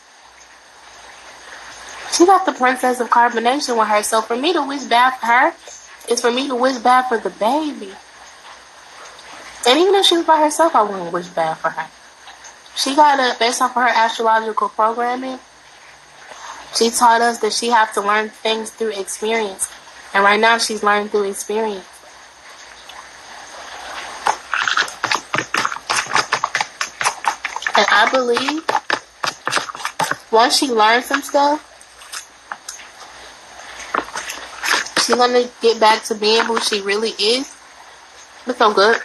She got the princess of carbonation with her. So for me to wish bad for her is for me to wish bad for the baby. And even if she was by herself, I wouldn't wish bad for her. She got it based off of her astrological programming. She taught us that she have to learn things through experience. And right now she's learning through experience. And I believe once she learns some stuff, she's going to get back to being who she really is. It's so good.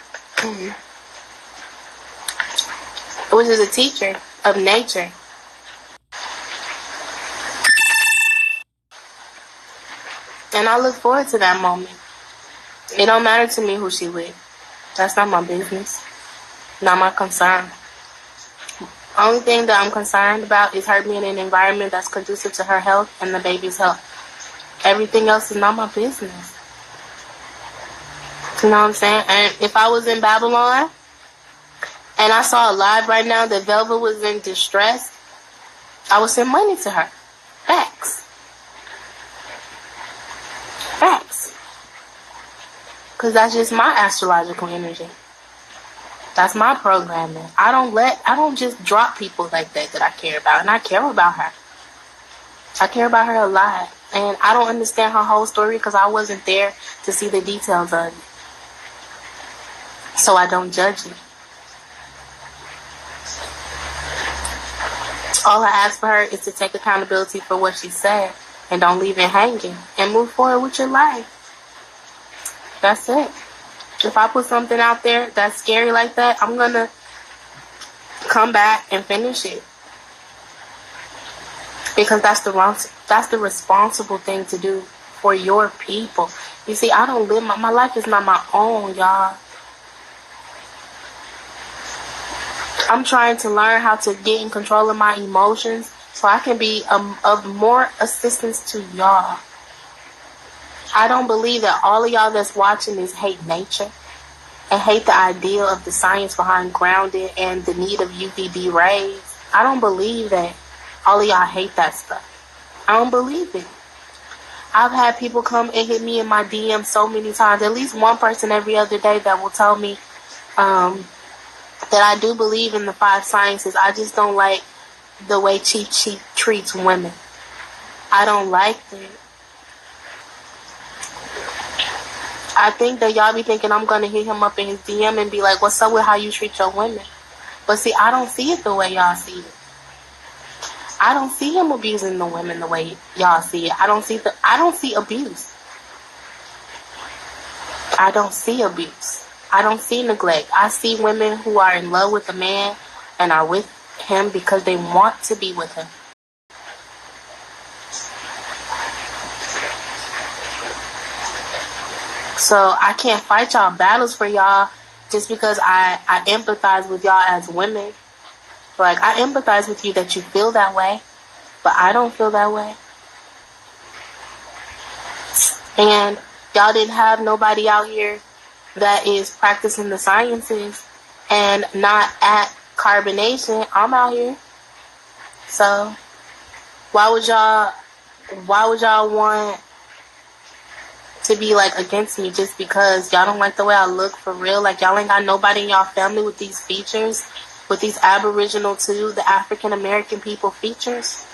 Which is a teacher of nature. And I look forward to that moment. It don't matter to me who she with. That's not my business. Not my concern. Only thing that I'm concerned about is her being in an environment that's conducive to her health and the baby's health. Everything else is not my business. You know what I'm saying? And if I was in Babylon and I saw a live right now that Velvet was in distress, I would send money to her. Facts. Facts. Because that's just my astrological energy. That's my programming. I don't just drop people like that I care about. And I care about her. I care about her a lot. And I don't understand her whole story because I wasn't there to see the details of it. So I don't judge it. All I ask for her is to take accountability for what she said and don't leave it hanging and move forward with your life. That's it. If I put something out there that's scary like that, I'm going to come back and finish it. Because that's the responsible thing to do for your people. You see, I don't live, my life is not my own, y'all. I'm trying to learn how to get in control of my emotions so I can be of more assistance to y'all. I don't believe that all of y'all that's watching this hate nature and hate the idea of the science behind grounding and the need of UVB rays. I don't believe that all of y'all hate that stuff. I don't believe it. I've had people come and hit me in my DM so many times, at least one person every other day that will tell me that I do believe in the 5 sciences. I just don't like the way she treats women. I don't like it. I think that y'all be thinking I'm going to hit him up in his DM and be like, what's up with how you treat your women? But see, I don't see it the way y'all see it. I don't see him abusing the women the way y'all see it. I don't see abuse. I don't see abuse. I don't see neglect. I see women who are in love with a man and are with him because they want to be with him. So I can't fight y'all battles for y'all just because I empathize with y'all as women. Like, I empathize with you that you feel that way, but I don't feel that way. And y'all didn't have nobody out here that is practicing the sciences and not at carbonation. I'm out here. So why would y'all want to be like against me just because y'all don't like the way I look for real? Like, y'all ain't got nobody in y'all family with these features, with these Aboriginal too, the African American people features.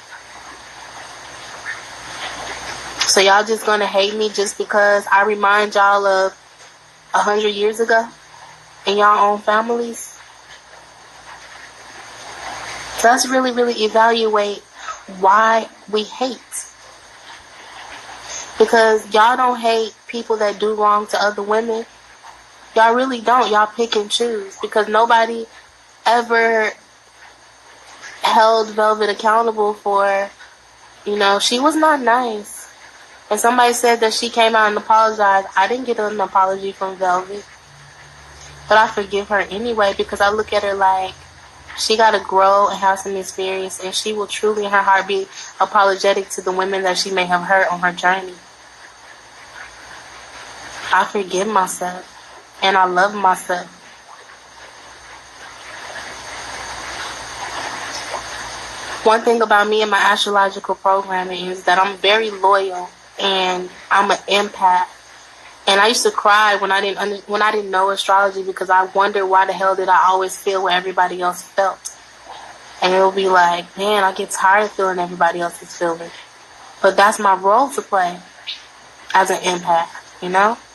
So y'all just gonna hate me just because I remind y'all of 100 years ago in y'all own families? So let's really, really evaluate why we hate. Because y'all don't hate people that do wrong to other women. Y'all really don't. Y'all pick and choose because nobody ever held Velvet accountable for, she was not nice. And somebody said that she came out and apologized. I didn't get an apology from Velvet. But I forgive her anyway because I look at her like she got to grow and have some experience, and she will truly in her heart be apologetic to the women that she may have hurt on her journey. I forgive myself and I love myself. One thing about me and my astrological programming is that I'm very loyal and I'm an empath. And I used to cry when I didn't know astrology because I wondered why the hell did I always feel what everybody else felt. And it would be like, man, I get tired of feeling everybody else's feelings. But that's my role to play as an empath,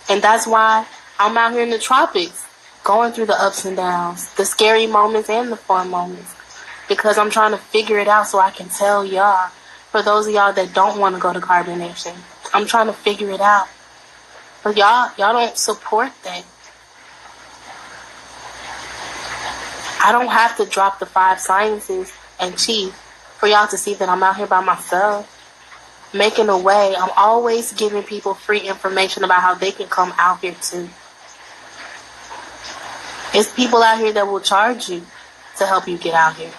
And that's why I'm out here in the tropics, going through the ups and downs, the scary moments and the fun moments. Because I'm trying to figure it out so I can tell y'all. For those of y'all that don't want to go to carbonation, I'm trying to figure it out. But y'all don't support that. I don't have to drop the 5 sciences and cheat for y'all to see that I'm out here by myself. Making a way. I'm always giving people free information about how they can come out here too. It's people out here that will charge you to help you get out here.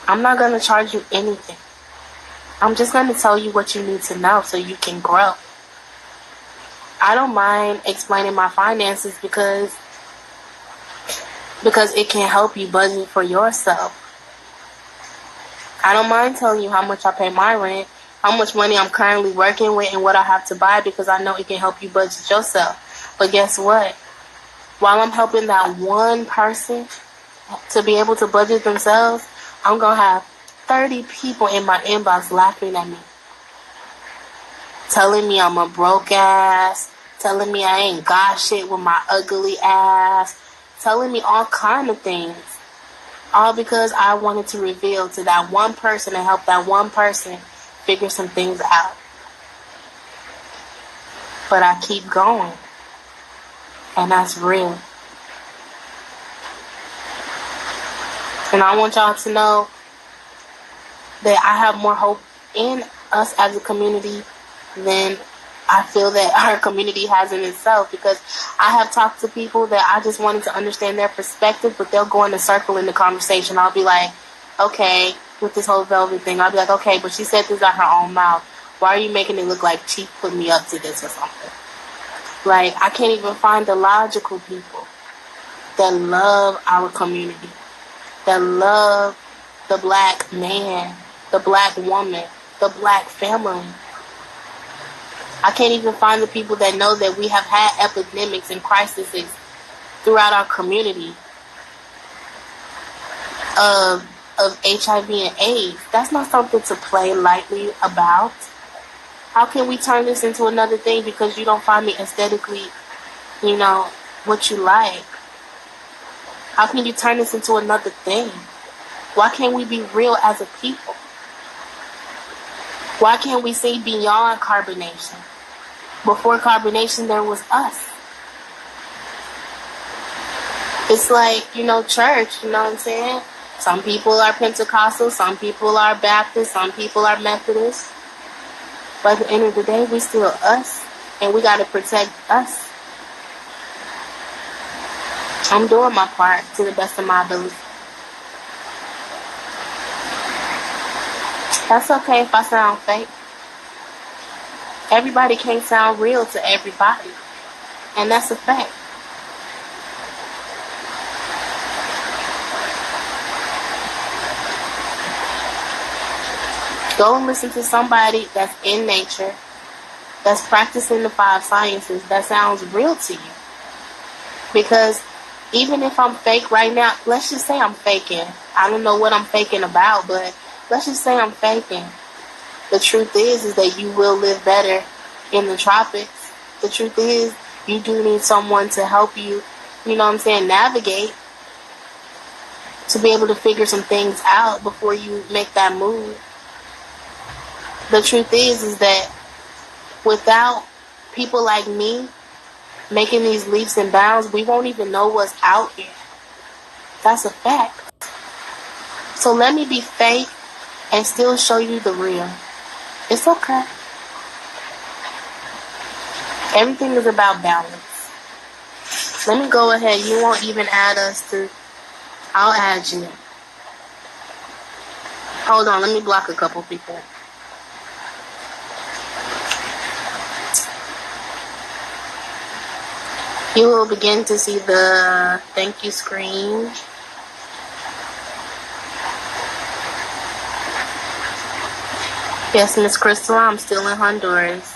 I'm not going to charge you anything. I'm just going to tell you what you need to know so you can grow. I don't mind explaining my finances because it can help you budget for yourself. I don't mind telling you how much I pay my rent, how much money I'm currently working with, and what I have to buy because I know it can help you budget yourself. But guess what? While I'm helping that one person to be able to budget themselves, I'm going to have 30 people in my inbox laughing at me. Telling me I'm a broke ass. Telling me I ain't got shit with my ugly ass. Telling me all kind of things. All because I wanted to reveal to that one person and help that one person figure some things out. But I keep going. And that's real. And I want y'all to know that I have more hope in us as a community than I feel that our community has in itself, because I have talked to people that I just wanted to understand their perspective, but they'll go in a circle in the conversation. I'll be like, okay, with this whole Velvet thing, I'll be like, okay, but she said this out her own mouth. Why are you making it look like she put me up to this or something? Like, I can't even find the logical people that love our community, that love the black man, the black woman, the black family. I can't even find the people that know that we have had epidemics and crises throughout our community of HIV and AIDS. That's not something to play lightly about. How can we turn this into another thing because you don't find me aesthetically, what you like? How can you turn this into another thing? Why can't we be real as a people? Why can't we see beyond carbonation? Before carbonation, there was us. It's like, church, you know what I'm saying? Some people are Pentecostal, some people are Baptist, some people are Methodist. But at the end of the day, we still us, and we got to protect us. I'm doing my part to the best of my ability. That's okay if I sound fake. Everybody can't sound real to everybody. And that's a fact. Go and listen to somebody that's in nature, that's practicing the 5 sciences, that sounds real to you. Because even if I'm fake right now, let's just say I'm faking. I don't know what I'm faking about, but let's just say I'm faking. The truth is that you will live better in the tropics. The truth is, you do need someone to help you, navigate, to be able to figure some things out before you make that move. The truth is that without people like me making these leaps and bounds, we won't even know what's out here. That's a fact. So let me be fake and still show you the real. It's okay. Everything is about balance. Let me go ahead. You won't even add us to... I'll add you. Hold on. Let me block a couple people. You will begin to see the thank you screen. Yes, Miss Crystal, I'm still in Honduras.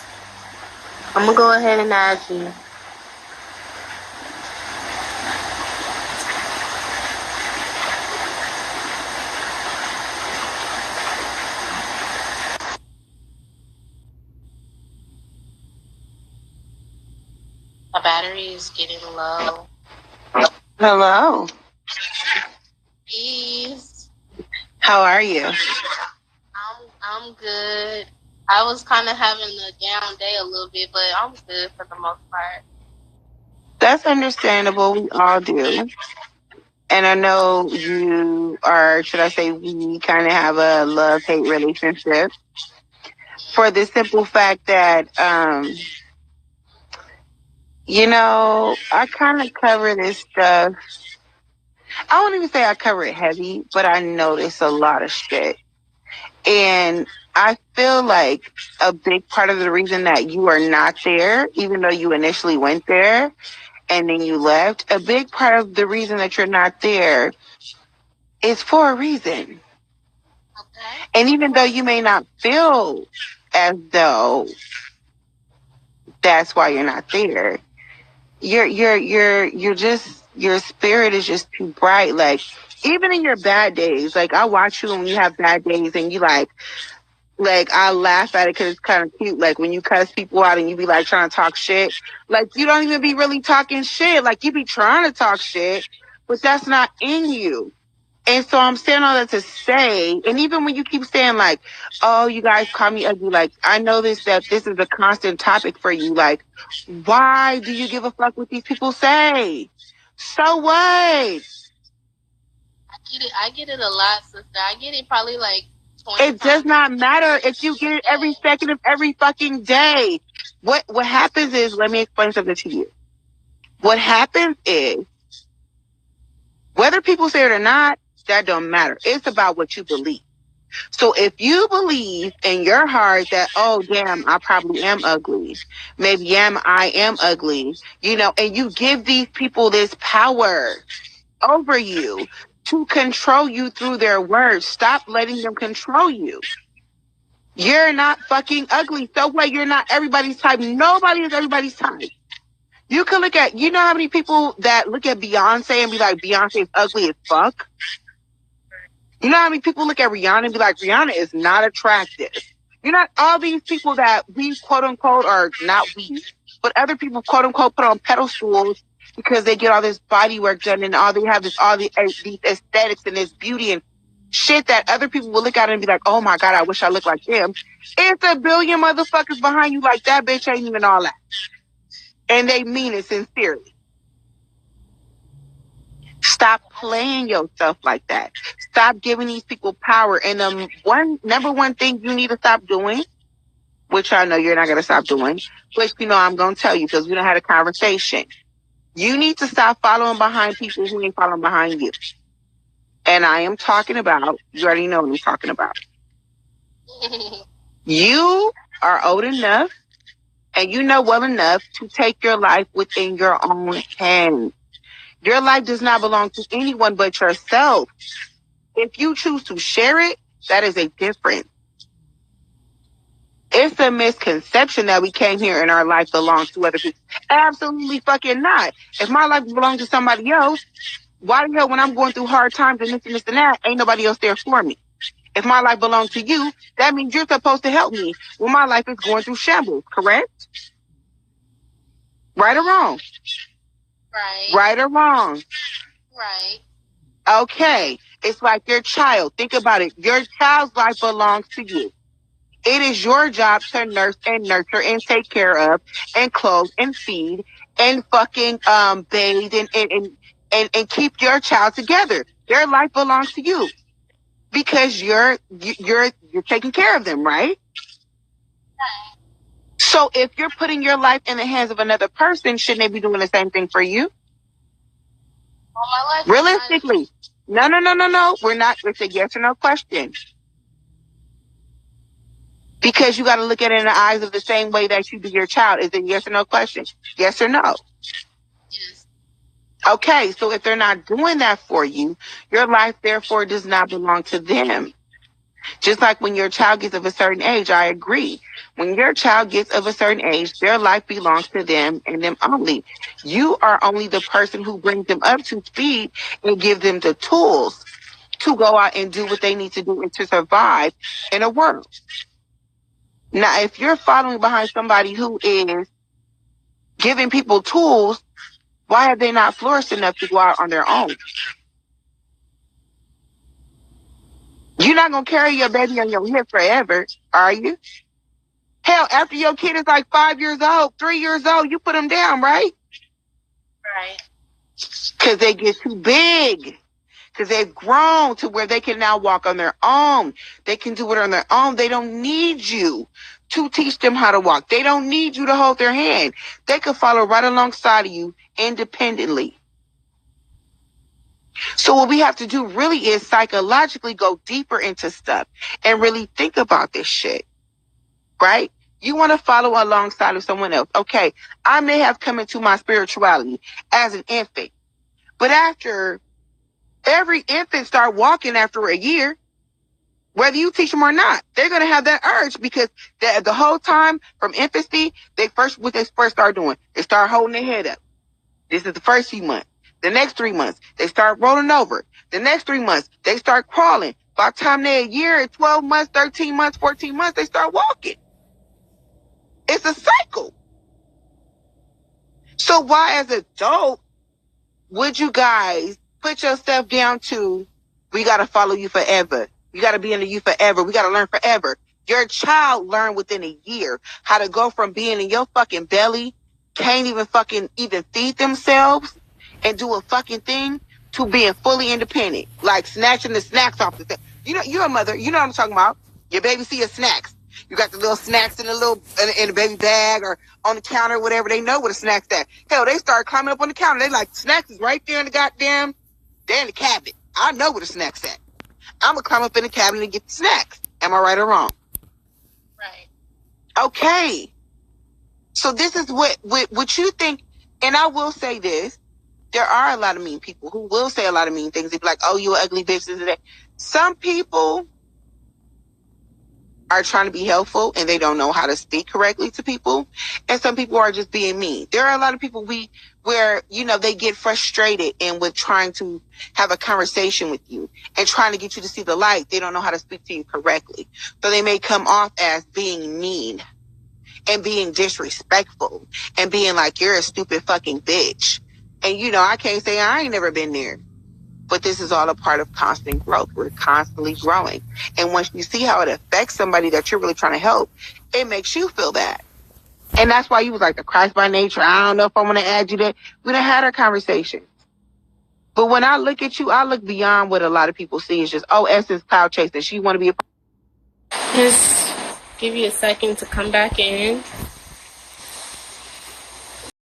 I'm going to go ahead and add you. My battery is getting low. Hello. Please. How are you? I'm good. I was kind of having a down day a little bit, but I'm good for the most part. That's understandable. We all do. And I know you are, should I say, we kind of have a love-hate relationship for the simple fact that, I kind of cover this stuff. I won't even say I cover it heavy, but I notice a lot of shit. And I feel like a big part of the reason that you are not there, even though you initially went there and then you left, a big part of the reason that you're not there is for a reason. Okay. And even though you may not feel as though that's why you're not there, you're just, your spirit is just too bright. Like, even in your bad days, like I watch you when you have bad days and you like I laugh at it because it's kind of cute. Like when you cuss people out and you be like trying to talk shit, like you don't even be really talking shit. Like you be trying to talk shit, but that's not in you. And so I'm saying all that to say, and even when you keep saying like, oh, you guys call me ugly, like I know that this is a constant topic for you. Like, why do you give a fuck what these people say? So what? I get it a lot, sister. I get it probably like 20 It does not matter if you get it every second of every fucking day. What happens is, let me explain something to you. What happens is, whether people say it or not, that don't matter. It's about what you believe. So if you believe in your heart that, oh, damn, I probably am ugly. Maybe I am ugly, and you give these people this power over you to control you through their words. Stop letting them control you. You're not fucking ugly. So what? You're not everybody's type. Nobody is everybody's type. You can look at, how many people that look at Beyonce and be like, Beyonce is ugly as fuck? You know how many people look at Rihanna and be like, Rihanna is not attractive? All these people that we quote unquote, or not we, but other people quote unquote put on pedestals because they get all this body work done and all they have is these aesthetics and this beauty and shit that other people will look at and be like, oh my God, I wish I looked like them. It's a billion motherfuckers behind you like that bitch ain't even all that. And they mean it sincerely. Stop playing yourself like that. Stop giving these people power. And number one thing you need to stop doing, which I know you're not going to stop doing, but I'm going to tell you because we done had a conversation. You need to stop following behind people who ain't following behind you. And I am talking about, you already know what I'm talking about. You are old enough and you know well enough to take your life within your own hands. Your life does not belong to anyone but yourself. If you choose to share it, that is a difference. It's a misconception that we came here and our life belongs to other people. Absolutely fucking not. If my life belonged to somebody else, why the hell when I'm going through hard times and this and that, ain't nobody else there for me? If my life belongs to you, that means you're supposed to help me when my life is going through shambles, correct? Right or wrong? Right. Right or wrong? Right. Okay. It's like your child. Think about it. Your child's life belongs to you. It is your job to nurse and nurture and take care of and clothe and feed and fucking bathe and keep your child together. Their life belongs to you because you're taking care of them, right? So if you're putting your life in the hands of another person, shouldn't they be doing the same thing for you? Well, my life realistically, no. We're not. It's a yes or no question. Because you got to look at it in the eyes of the same way that you do your child. Is it a yes or no question? Yes or no? Yes. Okay, so if they're not doing that for you, your life therefore does not belong to them. Just like when your child gets of a certain age, I agree. When your child gets of a certain age, their life belongs to them and them only. You are only the person who brings them up to speed and give them the tools to go out and do what they need to do and to survive in a world. Now, if you're following behind somebody who is giving people tools, why have they not flourished enough to go out on their own? You're not going to carry your baby on your hip forever, are you? Hell, after your kid is like 5 years old, 3 years old, you put them down, right? Right. Because they get too big. Because they've grown to where they can now walk on their own. They can do it on their own. They don't need you to teach them how to walk. They don't need you to hold their hand. They can follow right alongside of you independently. So what we have to do really is psychologically go deeper into stuff and really think about this shit, right? You want to follow alongside of someone else. Okay, I may have come into my spirituality as an infant, but after every infant start walking after a year, whether you teach them or not, they're going to have that urge because the whole time from infancy, what they first start doing, they start holding their head up. This is the first few months. The next 3 months, they start rolling over. The next 3 months, they start crawling. By the time they're a year, 12 months, 13 months, 14 months, they start walking. It's a cycle. So why, as adults, would you guys put yourself down to, we got to follow you forever. You got to be under you forever. We got to learn forever. Your child learned within a year how to go from being in your fucking belly, can't even feed themselves and do a fucking thing, to being fully independent, like snatching the snacks off the thing. You know, you're a mother. You know what I'm talking about. Your baby see your snacks. You got the little snacks in a baby bag or on the counter, whatever. They know what a snack's at. Hell, they start climbing up on the counter. They like, snacks is right there in the they're in the cabinet. I know what a snack's at. I'm gonna climb up in the cabinet and get the snacks. Am I right or wrong? Right. Okay. So this is what you think. And I will say this. There are a lot of mean people who will say a lot of mean things. They'd be like, oh, you ugly bitch. This and that. Some people are trying to be helpful and they don't know how to speak correctly to people. And some people are just being mean. There are a lot of people where, you know, they get frustrated and with trying to have a conversation with you and trying to get you to see the light. They don't know how to speak to you correctly. So they may come off as being mean and being disrespectful and being like, you're a stupid fucking bitch. And, you know, I can't say I ain't never been there. But this is all a part of constant growth. We're constantly growing. And once you see how it affects somebody that you're really trying to help, it makes you feel bad. And that's why you was like, the Christ by nature, I don't know if I want to add you that. We done had our conversation. But when I look at you, I look beyond what a lot of people see. It's just, oh, Essence cloud chasing. She want to be a... Just give you a second to come back in.